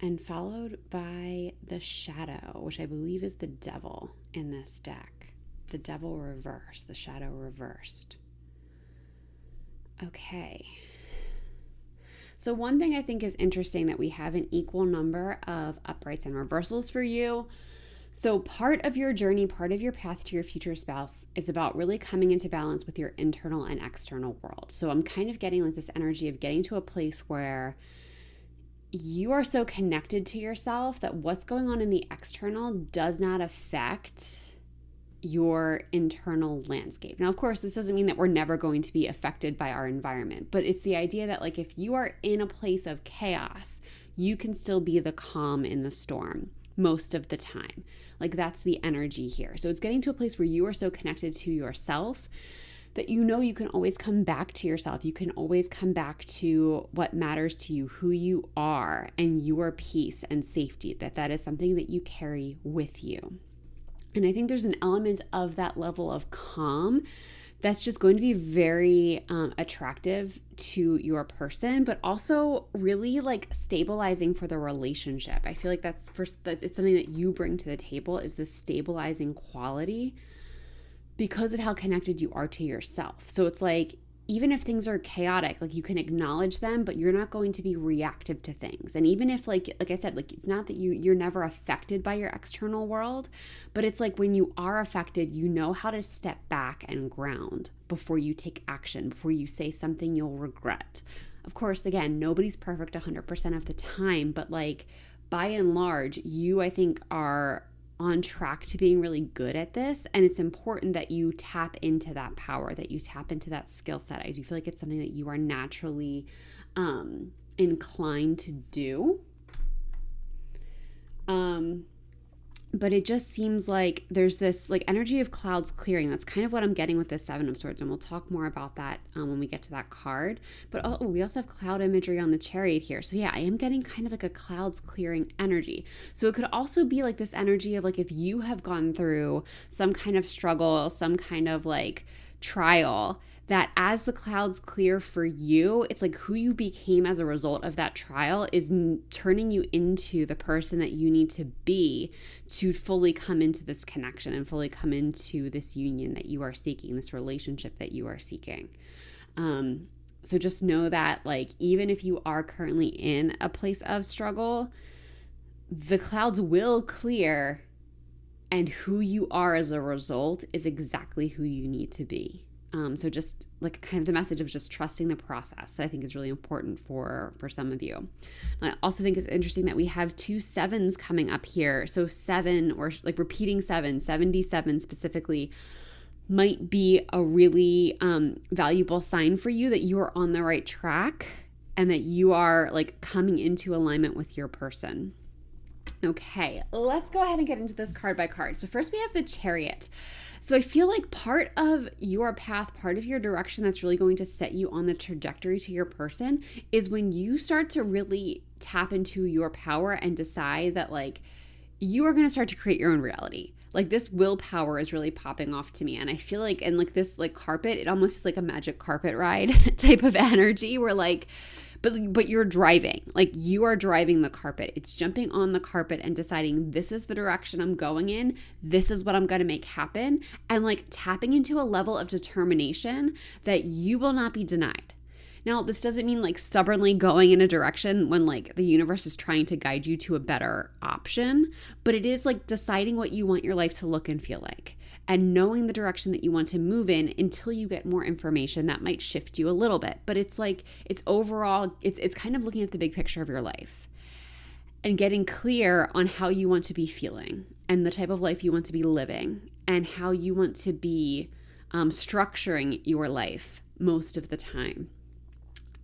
And followed by the Shadow, which I believe is the Devil in this deck. The Devil reversed, the Shadow reversed. Okay. So one thing I think is interesting that we have an equal number of uprights and reversals for you. So part of your journey, part of your path to your future spouse is about really coming into balance with your internal and external world. So I'm kind of getting like this energy of getting to a place where you are so connected to yourself that what's going on in the external does not affect your internal landscape. Now, of course, this doesn't mean that we're never going to be affected by our environment, but it's the idea that like if you are in a place of chaos, you can still be the calm in the storm most of the time. Like that's the energy here. So it's getting to a place where you are so connected to yourself that you know you can always come back to yourself. You can always come back to what matters to you, who you are, and your peace and safety, that is something that you carry with you. And I think there's an element of that level of calm that's just going to be very attractive to your person, but also really like stabilizing for the relationship. I feel like it's something that you bring to the table, is this stabilizing quality because of how connected you are to yourself. So it's like, even if things are chaotic, like you can acknowledge them, but you're not going to be reactive to things. And even if like I said, like it's not that you're never affected by your external world, but it's like when you are affected, you know how to step back and ground before you take action, before you say something you'll regret. Of course, again, nobody's perfect 100% of the time, but like by and large, you, I think, are on track to being really good at this, and it's important that you tap into that power, that you tap into that skill set. I do feel like it's something that you are naturally inclined to do. But it just seems like there's this like energy of clouds clearing. That's kind of what I'm getting with the 7 of Swords, and we'll talk more about that when we get to that card. But we also have cloud imagery on the Chariot here. So yeah, I am getting kind of like a clouds clearing energy. So it could also be like this energy of like if you have gone through some kind of struggle, some kind of like trial, that as the clouds clear for you, it's like who you became as a result of that trial is turning you into the person that you need to be to fully come into this connection and fully come into this union that you are seeking, this relationship that you are seeking. So just know that, like, even if you are currently in a place of struggle, the clouds will clear, and who you are as a result is exactly who you need to be. So just like kind of the message of just trusting the process that I think is really important for some of you. And I also think it's interesting that we have 2 sevens coming up here. So 7, or like repeating 7, 77 specifically, might be a really valuable sign for you that you are on the right track and that you are like coming into alignment with your person. Okay, let's go ahead and get into this card by card. So first we have the Chariot. So I feel like part of your path, part of your direction that's really going to set you on the trajectory to your person is when you start to really tap into your power and decide that like you are going to start to create your own reality. Like this willpower is really popping off to me. And I feel like, and like this like carpet, it almost feels like a magic carpet ride type of energy where like, but you're driving, like you are driving the carpet. It's jumping on the carpet and deciding this is the direction I'm going in. This is what I'm going to make happen. And like tapping into a level of determination that you will not be denied. Now, this doesn't mean like stubbornly going in a direction when like the universe is trying to guide you to a better option, but it is like deciding what you want your life to look and feel like and knowing the direction that you want to move in until you get more information that might shift you a little bit. But it's like, it's overall, it's kind of looking at the big picture of your life and getting clear on how you want to be feeling and the type of life you want to be living and how you want to be structuring your life most of the time.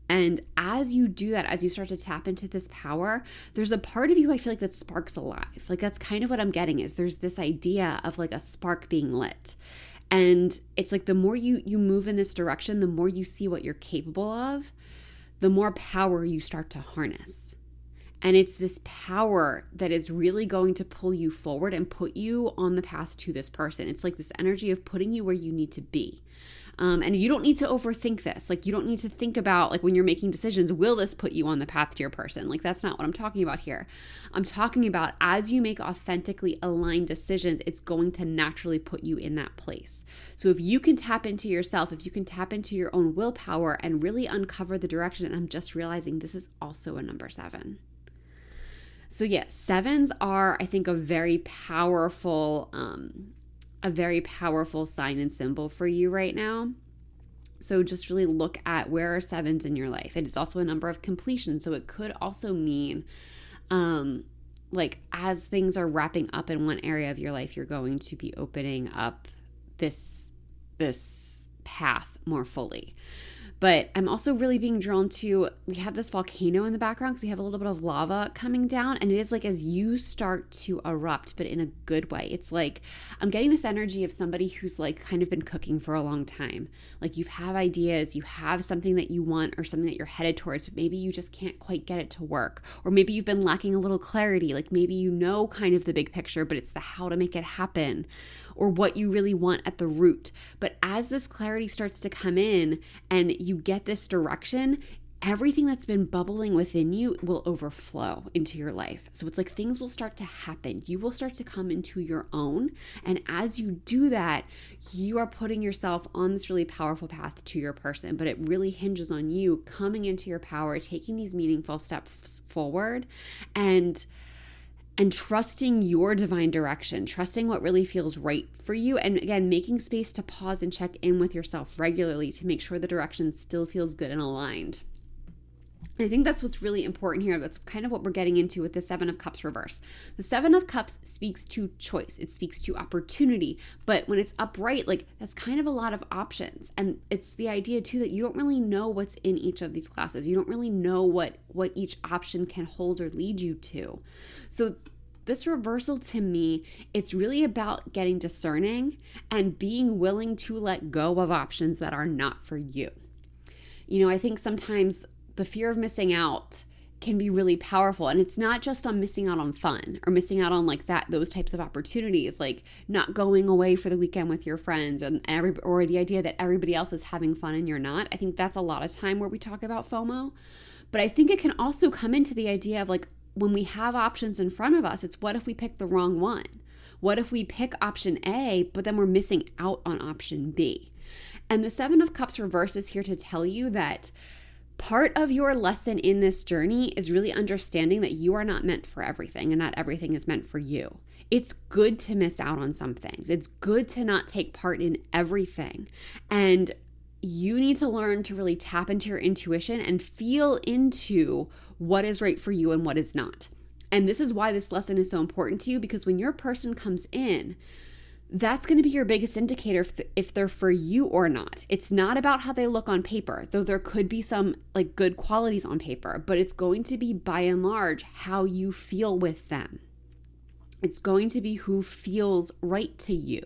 And as you do that, as you start to tap into this power, there's a part of you I feel like that sparks alive. Like that's kind of what I'm getting is there's this idea of like a spark being lit. And it's like the more you move in this direction, the more you see what you're capable of, the more power you start to harness. And it's this power that is really going to pull you forward and put you on the path to this person. It's like this energy of putting you where you need to be. And you don't need to overthink this. Like you don't need to think about like when you're making decisions, will this put you on the path to your person? Like that's not what I'm talking about here. I'm talking about as you make authentically aligned decisions, it's going to naturally put you in that place. So if you can tap into yourself, if you can tap into your own willpower and really uncover the direction, and I'm just realizing this is also a number 7. So yes, 7s are, I think, a very powerful sign and symbol for you right now. So just really look at where are 7s in your life. It is also a number of completion. So it could also mean like as things are wrapping up in one area of your life, you're going to be opening up this path more fully. But I'm also really being drawn to, we have this volcano in the background because we have a little bit of lava coming down. And it is like as you start to erupt, but in a good way. It's like, I'm getting this energy of somebody who's like kind of been cooking for a long time. Like you have ideas, you have something that you want or something that you're headed towards, but maybe you just can't quite get it to work. Or maybe you've been lacking a little clarity. Like maybe you know kind of the big picture, but it's the how to make it happen or what you really want at the root. But as this clarity starts to come in and you get this direction, everything that's been bubbling within you will overflow into your life. So it's like things will start to happen. You will start to come into your own. And as you do that, you are putting yourself on this really powerful path to your person. But it really hinges on you coming into your power, taking these meaningful steps forward and trusting your divine direction, trusting what really feels right for you. And again, making space to pause and check in with yourself regularly to make sure the direction still feels good and aligned. And I think that's what's really important here. That's kind of what we're getting into with the 7 of Cups reverse. The 7 of Cups speaks to choice. It speaks to opportunity. But when it's upright, like that's kind of a lot of options. And it's the idea too that you don't really know what's in each of these classes. You don't really know what each option can hold or lead you to. So this reversal to me, it's really about getting discerning and being willing to let go of options that are not for you. You know, I think sometimes the fear of missing out can be really powerful. And it's not just on missing out on fun or missing out on like those types of opportunities, like not going away for the weekend with your friends or the idea that everybody else is having fun and you're not. I think that's a lot of time where we talk about FOMO. But I think it can also come into the idea of like when we have options in front of us, it's what if we pick the wrong one? What if we pick option A, but then we're missing out on option B? And the Seven of Cups reverse is here to tell you that part of your lesson in this journey is really understanding that you are not meant for everything and not everything is meant for you. It's good to miss out on some things. It's good to not take part in everything. And you need to learn to really tap into your intuition and feel into what is right for you and what is not. And this is why this lesson is so important to you, because when your person comes in, that's going to be your biggest indicator if they're for you or not. It's not about how they look on paper, though there could be some like good qualities on paper, but it's going to be by and large how you feel with them. It's going to be who feels right to you.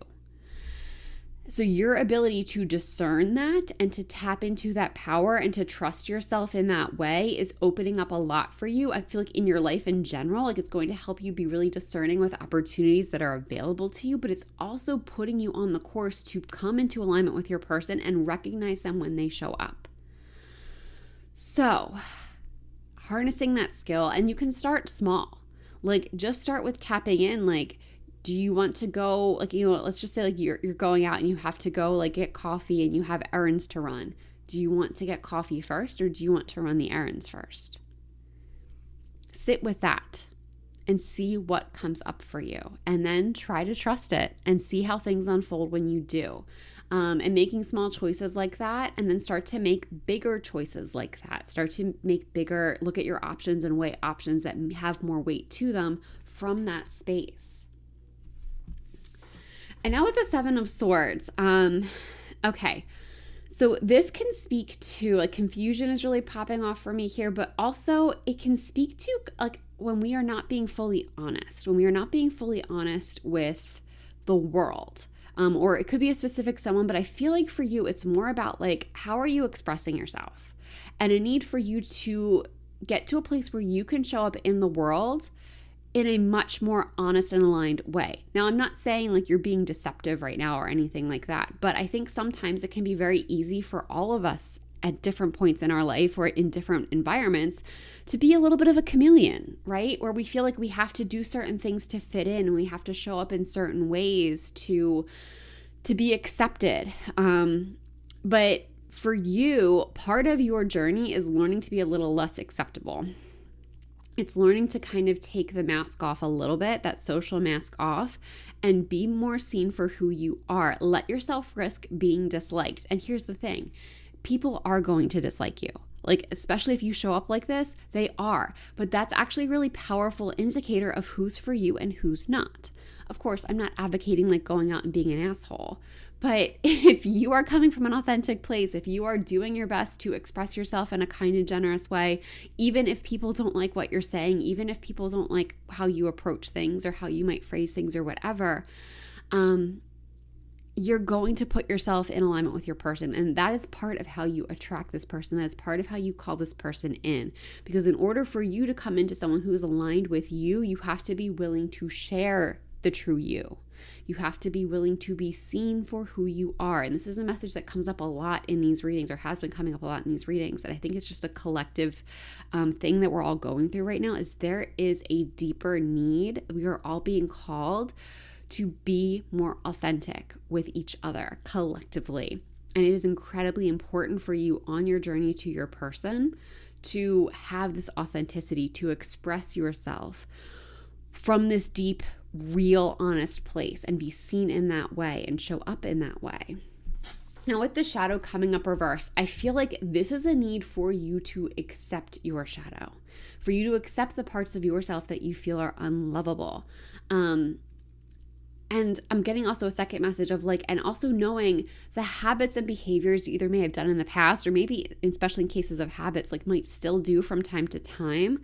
So your ability to discern that and to tap into that power and to trust yourself in that way is opening up a lot for you. I feel like in your life in general, like it's going to help you be really discerning with opportunities that are available to you, but it's also putting you on the course to come into alignment with your person and recognize them when they show up. So harnessing that skill, and you can start small. Like just start with tapping in, like, do you want to go, like, let's just say like you're going out and you have to go like get coffee and you have errands to run. Do you want to get coffee first or do you want to run the errands first? Sit with that and see what comes up for you. And then try to trust it and see how things unfold when you do. And making small choices like that, and then start to make bigger choices like that. Start to look at your options and weigh options that have more weight to them from that space. And now with the Seven of Swords, okay, so this can speak to, like, confusion is really popping off for me here, but also it can speak to, like, when we are not being fully honest, with the world, or it could be a specific someone, but I feel like for you, it's more about, like, how are you expressing yourself? And a need for you to get to a place where you can show up in the world in a much more honest and aligned way. Now, I'm not saying like you're being deceptive right now or anything like that, but I think sometimes it can be very easy for all of us at different points in our life or in different environments to be a little bit of a chameleon, right? Where we feel like we have to do certain things to fit in, and we have to show up in certain ways to be accepted. But for you, part of your journey is learning to be a little less acceptable. It's learning to kind of take the mask off a little bit, that social mask off, and be more seen for who you are. Let yourself risk being disliked. And here's the thing, people are going to dislike you. Like, especially if you show up like this, they are. But that's actually a really powerful indicator of who's for you and who's not. Of course, I'm not advocating like going out and being an asshole. But if you are coming from an authentic place, if you are doing your best to express yourself in a kind and generous way, even if people don't like what you're saying, even if people don't like how you approach things or how you might phrase things or whatever, you're going to put yourself in alignment with your person. And that is part of how you attract this person. That is part of how you call this person in. Because in order for you to come into someone who is aligned with you, you have to be willing to share the true you. You have to be willing to be seen for who you are. And this is a message that comes up a lot in these readings, or has been coming up a lot in these readings. And I think it's just a collective thing that we're all going through right now, is there is a deeper need. We are all being called to be more authentic with each other collectively. And it is incredibly important for you on your journey to your person to have this authenticity, to express yourself from this deep, real, honest place and be seen in that way and show up in that way. Now, with the shadow coming up reverse, I feel like this is a need for you to accept your shadow, for you to accept the parts of yourself that you feel are unlovable. And I'm getting also a second message of like, and also knowing the habits and behaviors you either may have done in the past, or maybe, especially in cases of habits, like might still do from time to time.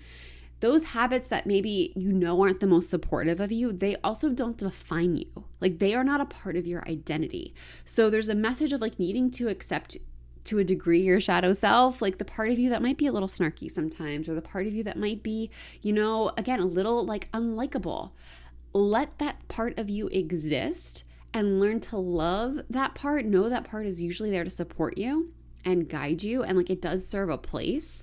Those habits that maybe you know aren't the most supportive of you, they also don't define you. Like, they are not a part of your identity. So there's a message of like needing to accept to a degree your shadow self, like the part of you that might be a little snarky sometimes, or the part of you that might be, again, a little like unlikable. Let that part of you exist and learn to love that part. Know that part is usually there to support you and guide you, and like it does serve a place.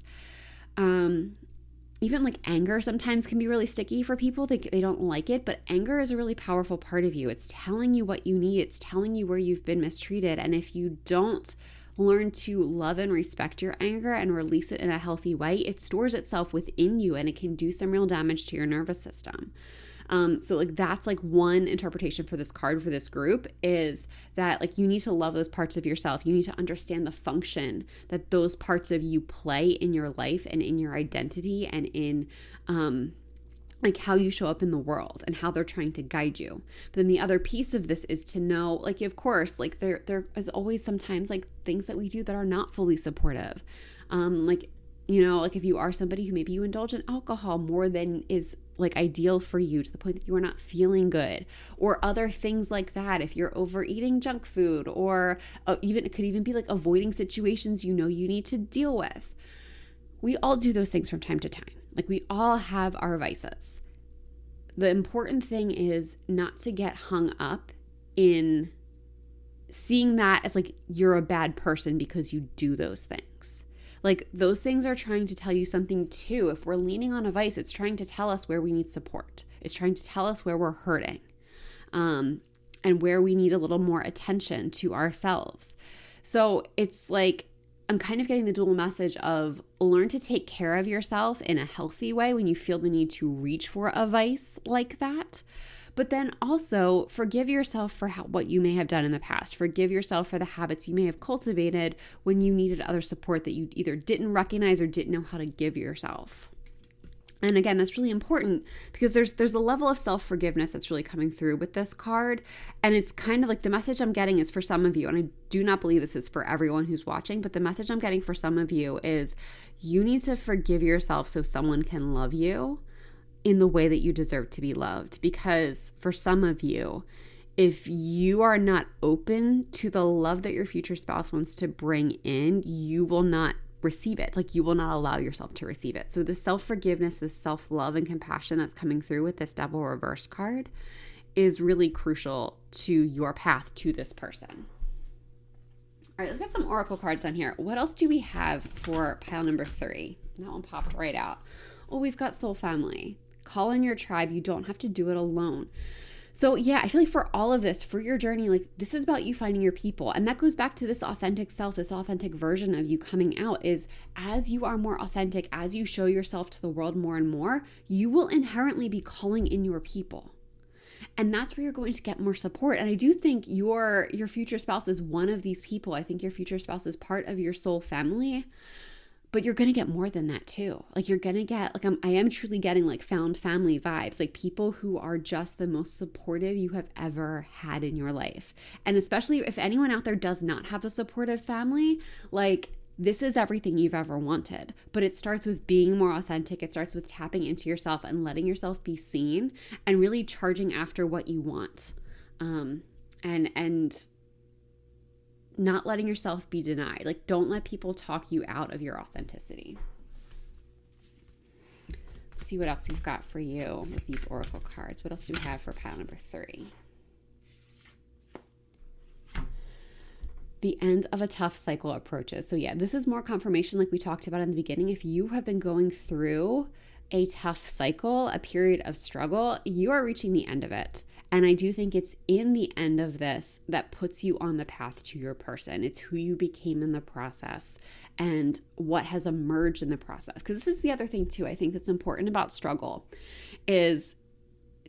Even like anger sometimes can be really sticky for people. They don't like it, but anger is a really powerful part of you. It's telling you what you need. It's telling you where you've been mistreated. And if you don't learn to love and respect your anger and release it in a healthy way, it stores itself within you and it can do some real damage to your nervous system. So like that's like one interpretation for this card, for this group, is that like you need to love those parts of yourself. You need to understand the function that those parts of you play in your life and in your identity and in like how you show up in the world and how they're trying to guide you. But then the other piece of this is to know, like, of course, like there is always sometimes like things that we do that are not fully supportive. Like if you are somebody who maybe you indulge in alcohol more than is like ideal for you to the point that you are not feeling good, or other things like that. If you're overeating junk food, or it could even be like avoiding situations you need to deal with. We all do those things from time to time. Like we all have our vices. The important thing is not to get hung up in seeing that as like you're a bad person because you do those things. Like those things are trying to tell you something too. If we're leaning on a vice, it's trying to tell us where we need support. It's trying to tell us where we're hurting, and where we need a little more attention to ourselves. So it's like, I'm kind of getting the dual message of learn to take care of yourself in a healthy way when you feel the need to reach for a vice like that. But then also forgive yourself for what you may have done in the past. Forgive yourself for the habits you may have cultivated when you needed other support that you either didn't recognize or didn't know how to give yourself. And again, that's really important because there's the level of self-forgiveness that's really coming through with this card. And it's kind of like the message I'm getting is for some of you, and I do not believe this is for everyone who's watching, but the message I'm getting for some of you is you need to forgive yourself so someone can love you in the way that you deserve to be loved. Because for some of you, if you are not open to the love that your future spouse wants to bring in, you will not receive it. Like you will not allow yourself to receive it. So the self-forgiveness, this self-love and compassion that's coming through with this Devil Reverse card is really crucial to your path to this person. All right, let's get some oracle cards on here. What else do we have for pile number 3? That one popped right out. Oh, we've got soul family. Call in your tribe. You don't have to do it alone. So yeah, I feel like for all of this, for your journey, like this is about you finding your people. And that goes back to this authentic self, this authentic version of you coming out, is as you are more authentic, as you show yourself to the world more and more, you will inherently be calling in your people. And that's where you're going to get more support. And I do think your future spouse is one of these people. I think your future spouse is part of your soul family. But you're going to get more than that too. Like you're going to get, like I am truly getting like found family vibes, like people who are just the most supportive you have ever had in your life. And especially if anyone out there does not have a supportive family, like this is everything you've ever wanted. But it starts with being more authentic. It starts with tapping into yourself and letting yourself be seen and really charging after what you want. And not letting yourself be denied. Like don't let people talk you out of your authenticity. Let's see what else we've got for you with these oracle cards. What else do we have for pile number 3? The end of a tough cycle approaches. So yeah, this is more confirmation like we talked about in the beginning. If you have been going through a tough cycle, a period of struggle, you are reaching the end of it. And I do think it's in the end of this that puts you on the path to your person. It's who you became in the process and what has emerged in the process. Because this is the other thing too, I think that's important about struggle is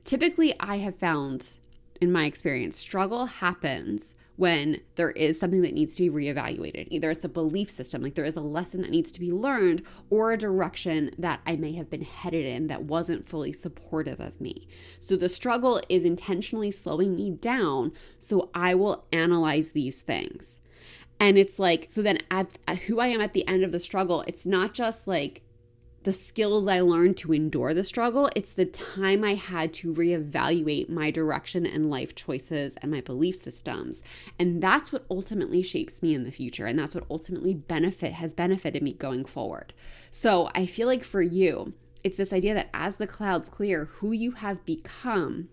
typically I have found in my experience, struggle happens when there is something that needs to be reevaluated. Either it's a belief system, like there is a lesson that needs to be learned, or a direction that I may have been headed in that wasn't fully supportive of me. So the struggle is intentionally slowing me down so I will analyze these things. And it's like, so then at who I am at the end of the struggle, it's not just like the skills I learned to endure the struggle. It's the time I had to reevaluate my direction and life choices and my belief systems. And that's what ultimately shapes me in the future. And that's what ultimately has benefited me going forward. So I feel like for you, it's this idea that as the clouds clear, who you have become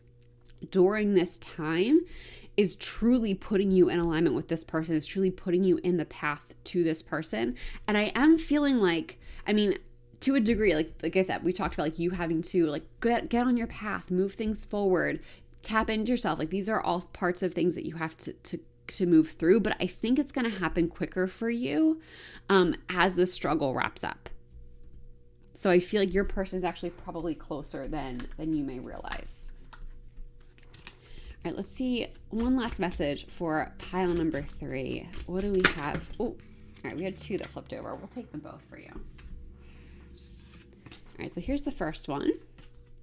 during this time is truly putting you in alignment with this person, is truly putting you in the path to this person. And I am feeling like, to a degree, like I said, we talked about like you having to like get on your path, move things forward, tap into yourself. Like these are all parts of things that you have to move through. But I think it's going to happen quicker for you as the struggle wraps up. So I feel like your person is actually probably closer than you may realize. All right, let's see one last message for pile number 3. What do we have? Oh, all right, we had 2 that flipped over. We'll take them both for you. All right, so here's the first one,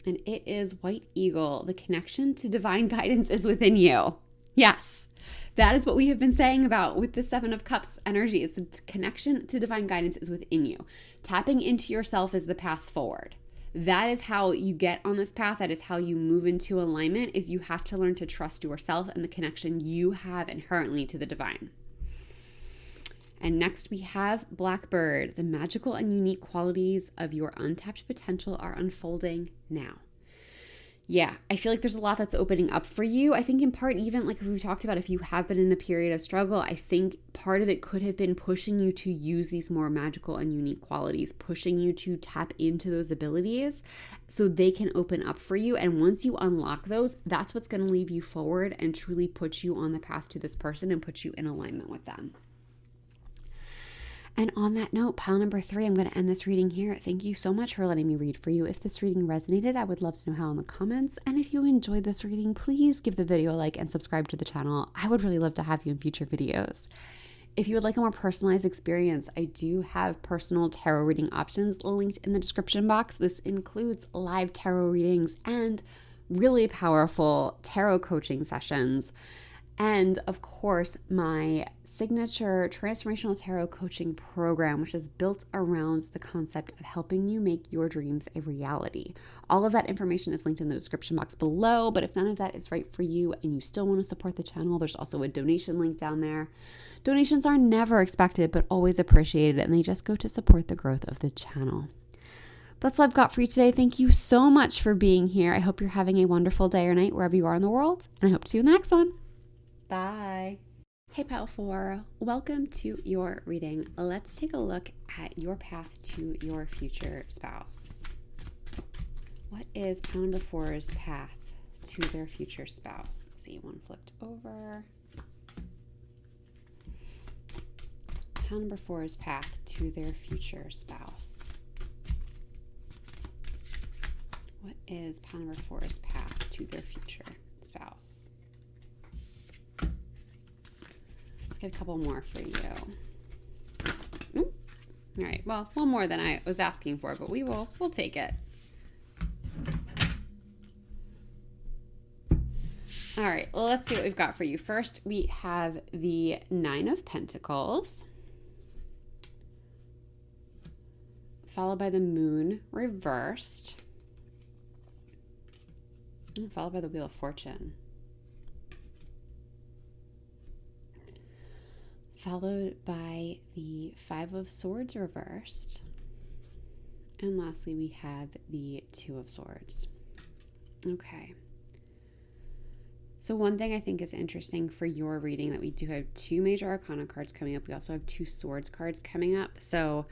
and it is White Eagle. The connection to divine guidance is within you. Yes, that is what we have been saying about with the 7 of Cups energy, is the connection to divine guidance is within you. Tapping into yourself is the path forward. That is how you get on this path. That is how you move into alignment, is you have to learn to trust yourself and the connection you have inherently to the divine. And next we have Blackbird. The magical and unique qualities of your untapped potential are unfolding now. Yeah, I feel like there's a lot that's opening up for you. I think in part, even like we talked about, if you have been in a period of struggle, I think part of it could have been pushing you to use these more magical and unique qualities, pushing you to tap into those abilities so they can open up for you. And once you unlock those, that's what's going to lead you forward and truly put you on the path to this person and put you in alignment with them. And on that note, pile number 3, I'm going to end this reading here. Thank you so much for letting me read for you. If this reading resonated, I would love to know how in the comments. And if you enjoyed this reading, please give the video a like and subscribe to the channel. I would really love to have you in future videos. If you would like a more personalized experience, I do have personal tarot reading options linked in the description box. This includes live tarot readings and really powerful tarot coaching sessions. And of course, my signature transformational tarot coaching program, which is built around the concept of helping you make your dreams a reality. All of that information is linked in the description box below, but if none of that is right for you and you still want to support the channel, there's also a donation link down there. Donations are never expected, but always appreciated, and they just go to support the growth of the channel. That's all I've got for you today. Thank you so much for being here. I hope you're having a wonderful day or night wherever you are in the world, and I hope to see you in the next one. Bye. Hey Pile 4, welcome to your reading. Let's take a look at your path to your future spouse. What is Pile number 4's path to their future spouse? Let's see, one flipped over. Pile number 4's path to their future spouse. What is Pile number 4's path to their future spouse? Get a couple more for you. All right, well, one more than I was asking for, but we'll take it. All right, well, let's see what we've got for you. First, we have the 9 of Pentacles, followed by the Moon reversed, and followed by the Wheel of Fortune. Followed by the 5 of Swords reversed. And lastly, we have the 2 of Swords. Okay. So one thing I think is interesting for your reading, that we do have 2 Major Arcana cards coming up. We also have 2 Swords cards coming up. So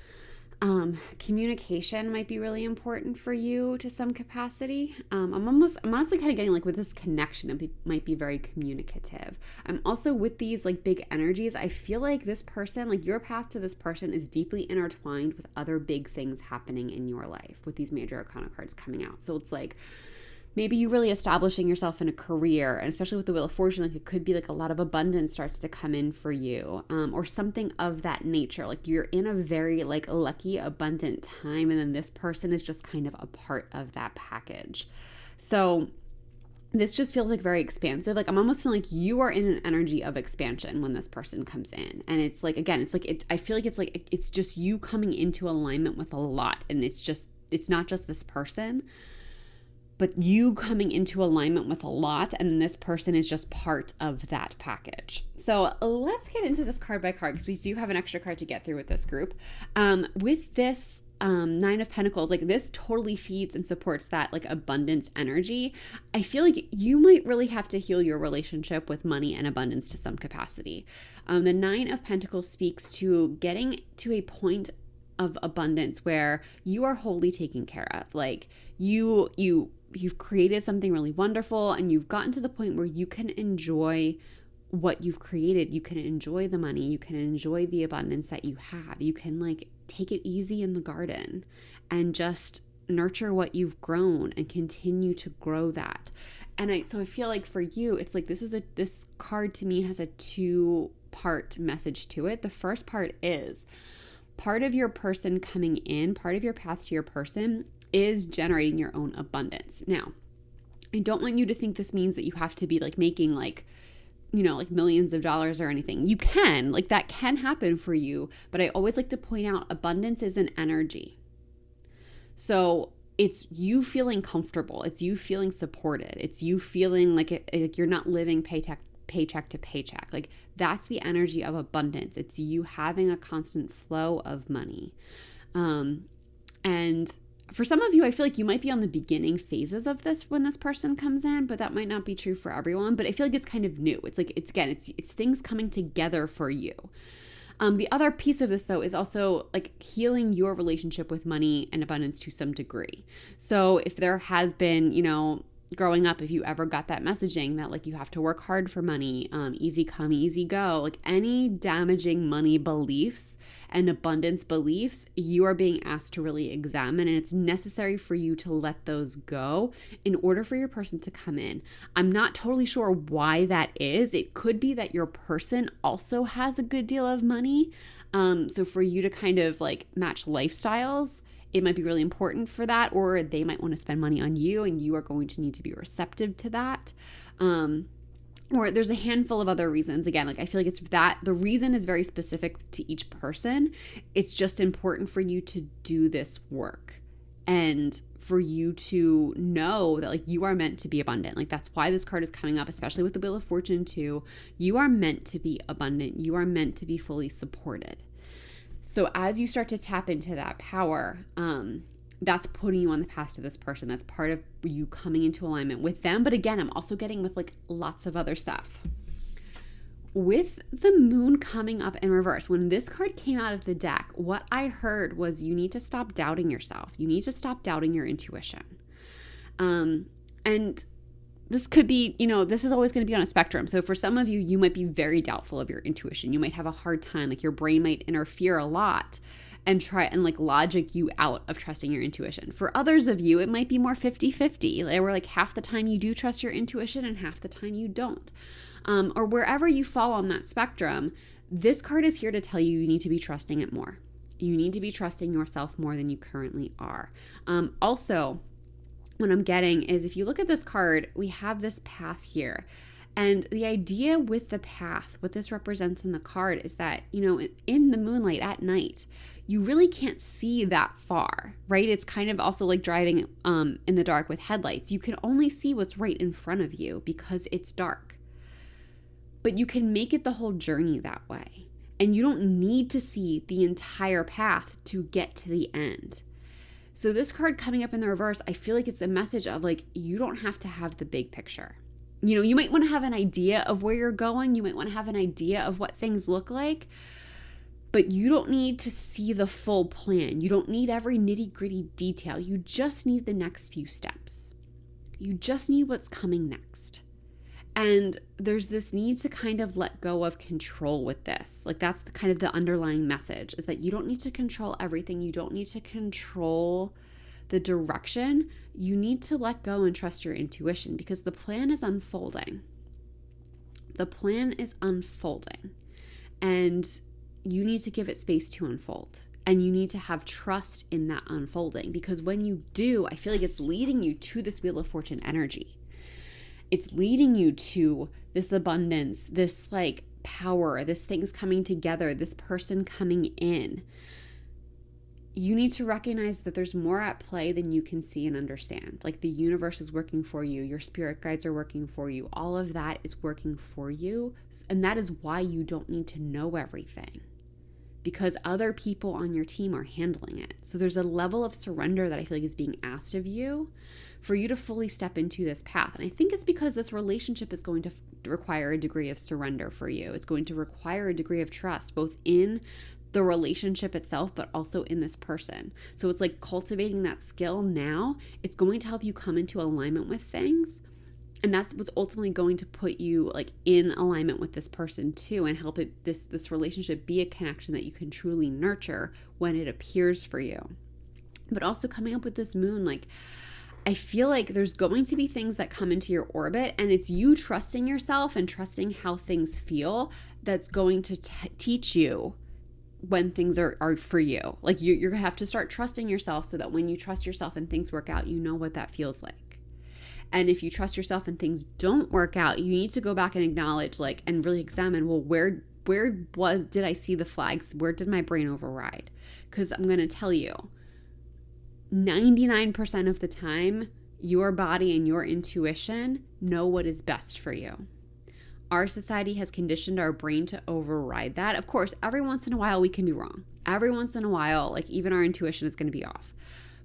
communication might be really important for you to some capacity. I'm honestly kind of getting like with this connection, it might be very communicative. I'm also with these like big energies. I feel like this person, like your path to this person, is deeply intertwined with other big things happening in your life with these Major Arcana cards coming out. So it's like, maybe you really establishing yourself in a career, and especially with the Wheel of Fortune, like it could be like a lot of abundance starts to come in for you, or something of that nature. Like you're in a very like lucky, abundant time, and then this person is just kind of a part of that package. So this just feels like very expansive. Like I'm almost feeling like you are in an energy of expansion when this person comes in. And it's like, again, I feel like it's just you coming into alignment with a lot. And it's not just this person, but you coming into alignment with a lot. And this person is just part of that package. So let's get into this card by card, because we do have an extra card to get through with this group. With this Nine of Pentacles, like this totally feeds and supports that like abundance energy. I feel like you might really have to heal your relationship with money and abundance to some capacity. The Nine of Pentacles speaks to getting to a point of abundance where you are wholly taken care of. Like you've created something really wonderful, and you've gotten to the point where you can enjoy what you've created. You can enjoy the money, you can enjoy the abundance that you have. You can like take it easy in the garden and just nurture what you've grown and continue to grow that. And so I feel like for you, it's like this card to me has a 2-part message to it. The first part is part of your person coming in, part of your path to your person is generating your own abundance. Now, I don't want you to think this means that you have to be like making like, you know, like millions of dollars or anything. You can, like that can happen for you. But I always like to point out abundance is an energy. So it's you feeling comfortable. It's you feeling supported. It's you feeling like you're not living paycheck to paycheck. Like that's the energy of abundance. It's you having a constant flow of money. And for some of you, I feel like you might be on the beginning phases of this when this person comes in, but that might not be true for everyone. But I feel like it's kind of new. It's like, it's things coming together for you. The other piece of this, though, is also like healing your relationship with money and abundance to some degree. So if there has been, you know, growing up, if you ever got that messaging that like you have to work hard for money, easy come, easy go, like any damaging money beliefs and abundance beliefs, you are being asked to really examine, and it's necessary for you to let those go in order for your person to come in. I'm not totally sure why that is. It could be that your person also has a good deal of money. So for you to kind of like match lifestyles, it might be really important for that, or they might want to spend money on you and you are going to need to be receptive to that. Or there's a handful of other reasons. Again, like I feel like it's that the reason is very specific to each person. It's just important for you to do this work and for you to know that like you are meant to be abundant. Like that's why this card is coming up, especially with the Wheel of Fortune too. You are meant to be abundant. You are meant to be fully supported. So as you start to tap into that power, that's putting you on the path to this person. That's part of you coming into alignment with them. But again, I'm also getting with like lots of other stuff. With the moon coming up in reverse, when this card came out of the deck, what I heard was you need to stop doubting yourself. You need to stop doubting your intuition. And this could be, you know, this is always going to be on a spectrum. So for some of you, you might be very doubtful of your intuition. You might have a hard time, like your brain might interfere a lot and try and like logic you out of trusting your intuition. For others of you, it might be more 50-50. Where like half the time you do trust your intuition and half the time you don't. Or wherever you fall on that spectrum, this card is here to tell you need to be trusting it more. You need to be trusting yourself more than you currently are. Also, what I'm getting is if you look at this card, we have this path here. And the idea with the path, what this represents in the card is that, you know, in the moonlight at night, you really can't see that far, right? It's kind of also like driving in the dark with headlights. You can only see what's right in front of you because it's dark. But you can make it the whole journey that way. And you don't need to see the entire path to get to the end. So this card coming up in the reverse, I feel like it's a message of like, you don't have to have the big picture. You know, you might want to have an idea of where you're going. You might want to have an idea of what things look like, but you don't need to see the full plan. You don't need every nitty-gritty detail. You just need the next few steps. You just need what's coming next. And there's this need to kind of let go of control with this. Like that's the kind of the underlying message is that you don't need to control everything. You don't need to control the direction. You need to let go and trust your intuition because the plan is unfolding. The plan is unfolding and you need to give it space to unfold. And you need to have trust in that unfolding because when you do, I feel like it's leading you to this Wheel of Fortune energy. it's leading you to this abundance, this like power, this things coming together, this person coming in. You need to recognize that there's more at play than you can see and understand. Like the universe is working for you, your spirit guides are working for you, all of that is working for you. And that is why you don't need to know everything, because other people on your team are handling it. So there's a level of surrender that I feel like is being asked of you for you to fully step into this path. And I think it's because this relationship is going to require a degree of surrender for you. It's going to require a degree of trust, both in the relationship itself, but also in this person. So it's like cultivating that skill now. It's going to help you come into alignment with things. And that's what's ultimately going to put you like in alignment with this person too, and help it this relationship be a connection that you can truly nurture when it appears for you. But also coming up with this moon, like I feel like there's going to be things that come into your orbit, and it's you trusting yourself and trusting how things feel that's going to teach you when things are for you. Like you have to start trusting yourself so that when you trust yourself and things work out, you know what that feels like. And if you trust yourself and things don't work out, you need to go back and acknowledge, like, and really examine, well, where did I see the flags? Where did my brain override? Because I'm going to tell you, 99% of the time, your body and your intuition know what is best for you. Our society has conditioned our brain to override that. Of course, every once in a while we can be wrong. Every once in a while, like even our intuition is going to be off.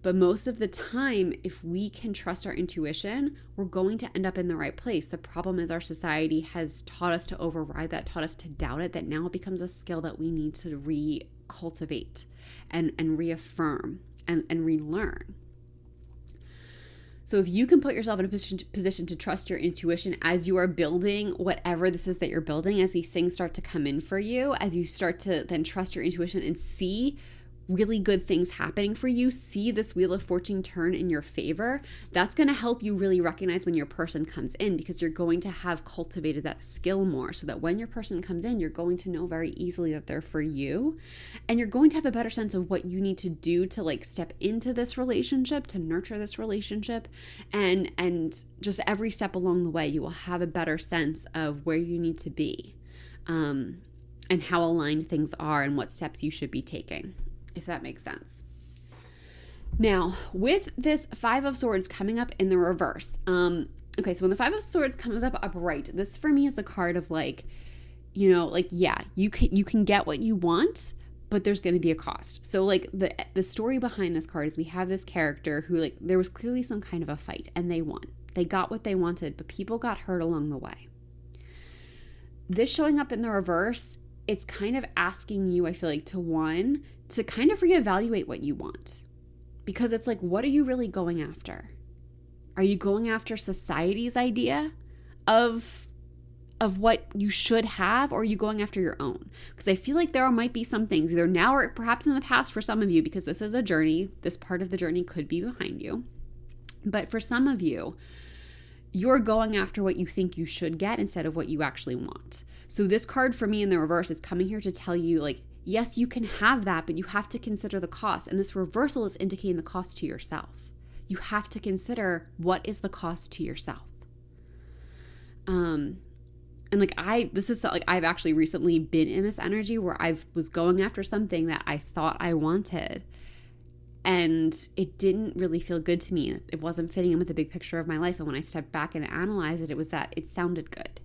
But most of the time, if we can trust our intuition, we're going to end up in the right place. The problem is our society has taught us to override that, taught us to doubt it, that now it becomes a skill that we need to recultivate and reaffirm and relearn. So if you can put yourself in a position to trust your intuition as you are building whatever this is that you're building, as these things start to come in for you, as you start to then trust your intuition and see really good things happening for you, see this wheel of fortune turn in your favor, that's going to help you really recognize when your person comes in, because you're going to have cultivated that skill more, so that when your person comes in, you're going to know very easily that they're for you, and you're going to have a better sense of what you need to do to like step into this relationship, to nurture this relationship, and just every step along the way, you will have a better sense of where you need to be, and how aligned things are and what steps you should be taking, if that makes sense. Now, with this Five of Swords coming up in the reverse, okay, so when the Five of Swords comes up upright, this for me is a card of like, you know, like, yeah, you can get what you want, but there's going to be a cost. So like the story behind this card is we have this character who, like, there was clearly some kind of a fight and they won. They got what they wanted, but people got hurt along the way. This showing up in the reverse, it's kind of asking you, I feel like, to kind of reevaluate what you want. Because it's like, what are you really going after? Are you going after society's idea of what you should have, or are you going after your own? Because I feel like there might be some things, either now or perhaps in the past for some of you, because this is a journey, this part of the journey could be behind you. But for some of you, you're going after what you think you should get instead of what you actually want. So this card for me in the reverse is coming here to tell you, like, yes, you can have that, but you have to consider the cost. And this reversal is indicating the cost to yourself. You have to consider, what is the cost to yourself? And like I've actually recently been in this energy where I was going after something that I thought I wanted, and it didn't really feel good to me. It wasn't fitting in with the big picture of my life. And when I stepped back and analyzed it, it was that it sounded good.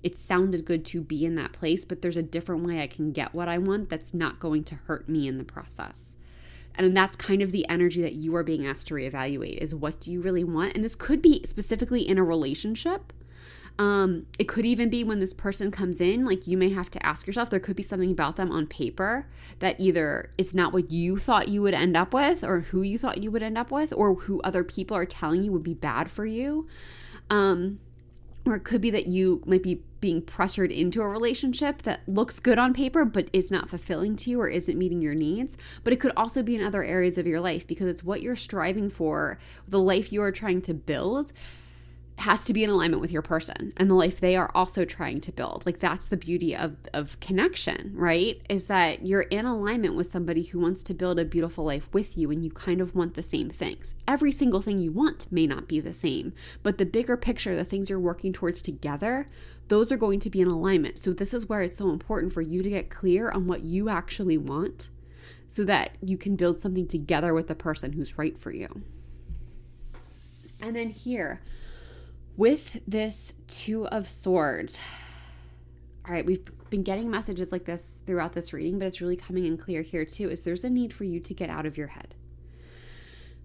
It sounded good to be in that place, but there's a different way I can get what I want that's not going to hurt me in the process. And that's kind of the energy that you are being asked to reevaluate, is what do you really want? And this could be specifically in a relationship. It could even be when this person comes in, like, you may have to ask yourself, there could be something about them on paper that either it's not what you thought you would end up with, or who you thought you would end up with, or who other people are telling you would be bad for you. Or it could be that you might be being pressured into a relationship that looks good on paper but is not fulfilling to you or isn't meeting your needs. But it could also be in other areas of your life, because it's what you're striving for, the life you are trying to build. has to be in alignment with your person and the life they are also trying to build. Like, that's the beauty of connection, right? Is that you're in alignment with somebody who wants to build a beautiful life with you, and you kind of want the same things. Every single thing you want may not be the same, but the bigger picture, the things you're working towards together, those are going to be in alignment. So this is where it's so important for you to get clear on what you actually want so that you can build something together with the person who's right for you. And then here, with this Two of Swords, all right, we've been getting messages like this throughout this reading, but it's really coming in clear here too, is there's a need for you to get out of your head.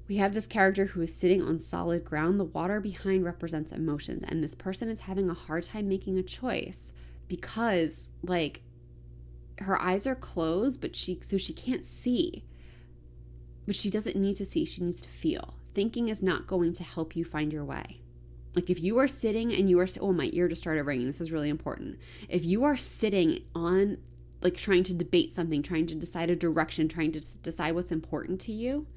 We have this character who is sitting on solid ground. The water behind represents emotions, and this person is having a hard time making a choice because, like, her eyes are closed, but she can't see. But she doesn't need to see, she needs to feel. Thinking is not going to help you find your way. Like, if you are sitting and you are, oh, my ear just started ringing. This is really important. If you are sitting on, like, trying to debate something, trying to decide a direction, trying to decide what's important to you,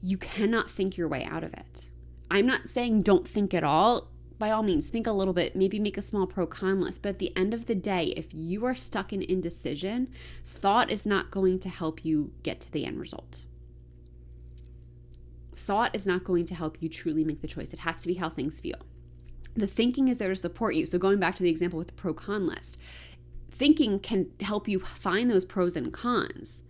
you cannot think your way out of it. I'm not saying don't think at all. By all means, think a little bit, maybe make a small pro-con list. But at the end of the day, if you are stuck in indecision, thought is not going to help you get to the end result. Thought is not going to help you truly make the choice. It has to be how things feel. The thinking is there to support you. So going back to the example with the pro-con list, thinking can help you find those pros and cons.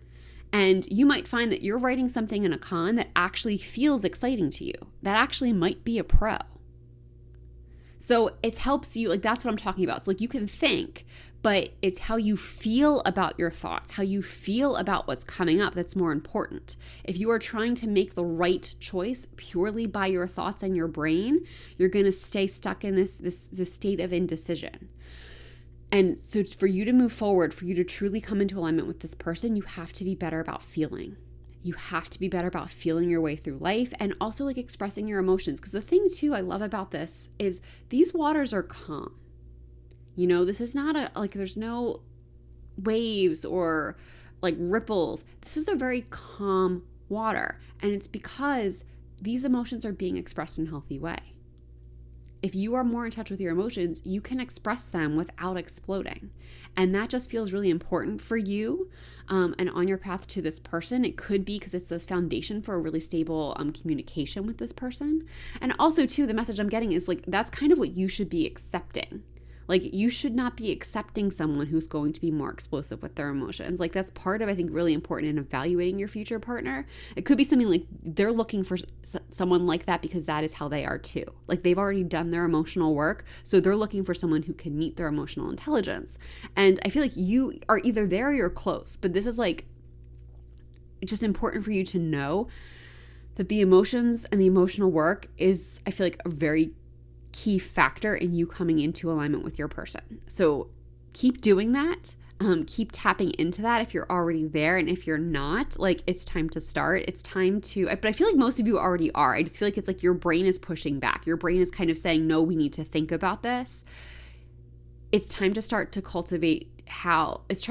And you might find that you're writing something in a con that actually feels exciting to you. That actually might be a pro. So it helps you, like, that's what I'm talking about. So, like, you can think, but it's how you feel about your thoughts, how you feel about what's coming up that's more important. If you are trying to make the right choice purely by your thoughts and your brain, you're going to stay stuck in this state of indecision. And so for you to move forward, for you to truly come into alignment with this person, you have to be better about feeling. You have to be better about feeling your way through life and also, like, expressing your emotions. Because the thing too I love about this is these waters are calm. You know, this is not there's no waves or like ripples. This is a very calm water. And it's because these emotions are being expressed in a healthy way. If you are more in touch with your emotions, you can express them without exploding. And that just feels really important for you and on your path to this person. It could be because it's this foundation for a really stable communication with this person. And also, too, the message I'm getting is, like, that's kind of what you should be accepting. Like, you should not be accepting someone who's going to be more explosive with their emotions. Like, that's part of, I think, really important in evaluating your future partner. It could be something like they're looking for someone like that because that is how they are too. Like, they've already done their emotional work, so they're looking for someone who can meet their emotional intelligence. And I feel like you are either there or you're close, but this is, like, just important for you to know that the emotions and the emotional work is, I feel like, a very key factor in you coming into alignment with your person. So keep doing that. Keep tapping into that if you're already there. And if you're not, like, it's time to start. It's time to, but I feel like most of you already are. I just feel like it's like your brain is pushing back. Your brain is kind of saying, no, we need to think about this. It's time to start to cultivate it's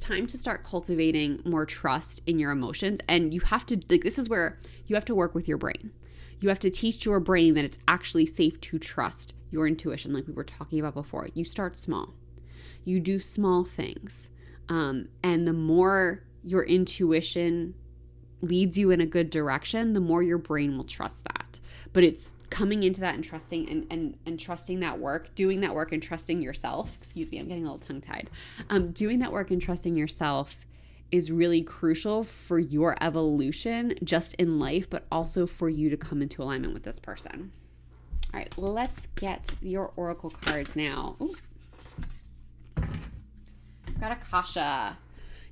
time to start cultivating more trust in your emotions. And you have to, like, this is where you have to work with your brain. You have to teach your brain that it's actually safe to trust your intuition, like we were talking about before. You start small. You do small things. And the more your intuition leads you in a good direction, the more your brain will trust that. But it's coming into that and trusting and trusting that work, doing that work and trusting yourself. Excuse me, I'm getting a little tongue-tied. Doing that work and trusting yourself is really crucial for your evolution just in life, but also for you to come into alignment with this person. All right, let's get your oracle cards now. Ooh. I've got Akasha.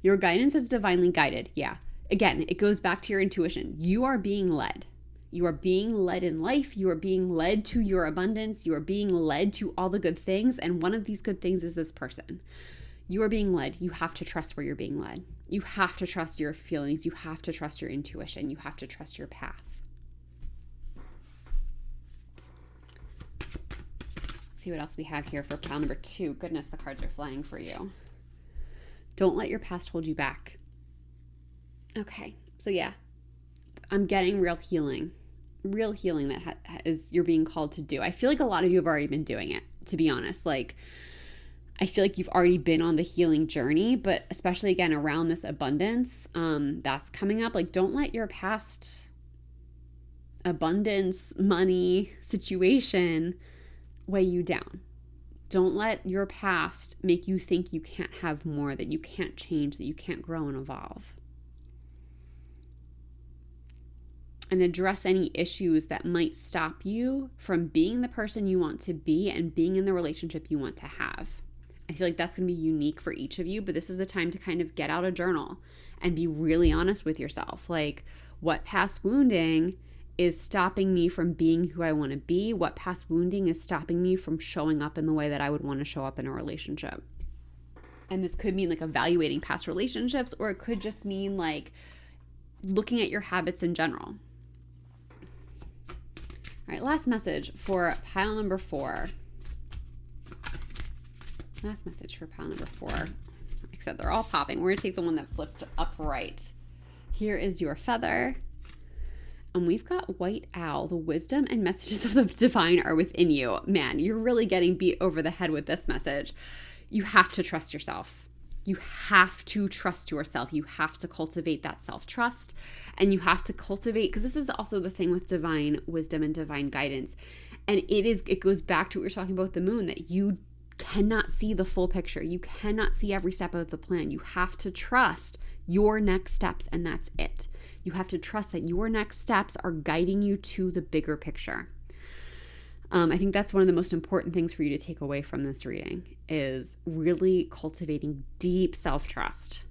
Your guidance is divinely guided. Yeah. Again, it goes back to your intuition. You are being led. You are being led in life. You are being led to your abundance. You are being led to all the good things. And one of these good things is this person. You are being led. You have to trust where you're being led. You have to trust your feelings. You have to trust your intuition. You have to trust your path. Let's see what else we have here for pile number 2. Goodness, the cards are flying for you. Don't let your past hold you back. Okay, so yeah, I'm getting real healing real healing that is you're being called to do. I feel like a lot of you have already been doing it, to be honest. Like, I feel like you've already been on the healing journey, but especially again around this abundance that's coming up. Like, don't let your past abundance, money situation weigh you down. Don't let your past make you think you can't have more, that you can't change, that you can't grow and evolve. And address any issues that might stop you from being the person you want to be and being in the relationship you want to have. I feel like that's going to be unique for each of you, but this is a time to kind of get out a journal and be really honest with yourself. Like, what past wounding is stopping me from being who I want to be? What past wounding is stopping me from showing up in the way that I would want to show up in a relationship? And this could mean like evaluating past relationships, or it could just mean like looking at your habits in general. All right, last message for pile number 4. Last message for pile number 4. Except they're all popping. We're going to take the one that flipped upright. Here is your feather. And we've got White Owl. The wisdom and messages of the divine are within you. Man, you're really getting beat over the head with this message. You have to trust yourself. You have to trust yourself. You have to cultivate that self-trust. And you have to cultivate, because this is also the thing with divine wisdom and divine guidance. And it goes back to what we were talking about with the moon, that you cannot see the full picture. You cannot see every step of the plan. You have to trust your next steps, and that's it. You have to trust that your next steps are guiding you to the bigger picture. I think that's one of the most important things for you to take away from this reading, is really cultivating deep self-trust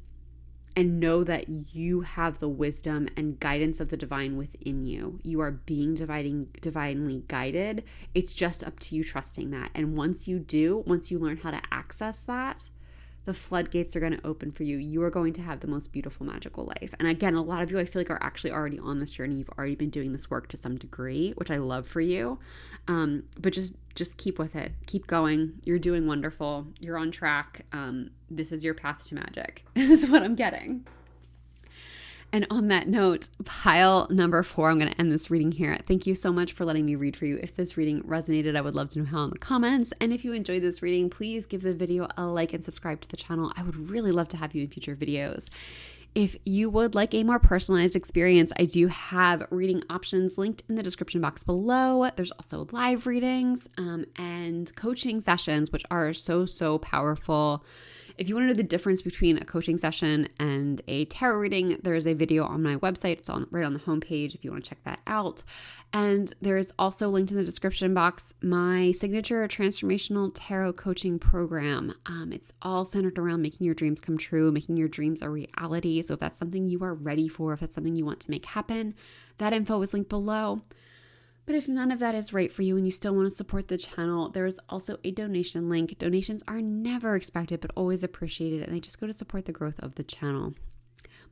and know that you have the wisdom and guidance of the divine within you. You are being divinely guided. It's just up to you trusting that. And once you learn how to access that, the floodgates are going to open for you. You are going to have the most beautiful, magical life. And again, a lot of you, I feel like, are actually already on this journey. You've already been doing this work to some degree, which I love for you. But just keep with it. Keep going. You're doing wonderful. You're on track. This is your path to magic, is what I'm getting. And on that note, pile number 4, I'm going to end this reading here. Thank you so much for letting me read for you. If this reading resonated, I would love to know how in the comments. And if you enjoyed this reading, please give the video a like and subscribe to the channel. I would really love to have you in future videos. If you would like a more personalized experience, I do have reading options linked in the description box below. There's also live readings and coaching sessions, which are so powerful. If you want to know the difference between a coaching session and a tarot reading, there is a video on my website. It's right on the homepage if you want to check that out. And there is also linked in the description box my signature transformational tarot coaching program. It's all centered around making your dreams come true, making your dreams a reality. So if that's something you are ready for, if that's something you want to make happen, that info is linked below. But if none of that is right for you and you still want to support the channel, there is also a donation link. Donations are never expected, but always appreciated, and they just go to support the growth of the channel.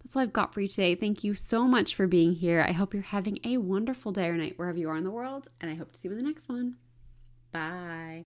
That's all I've got for you today. Thank you so much for being here. I hope you're having a wonderful day or night wherever you are in the world, and I hope to see you in the next one. Bye.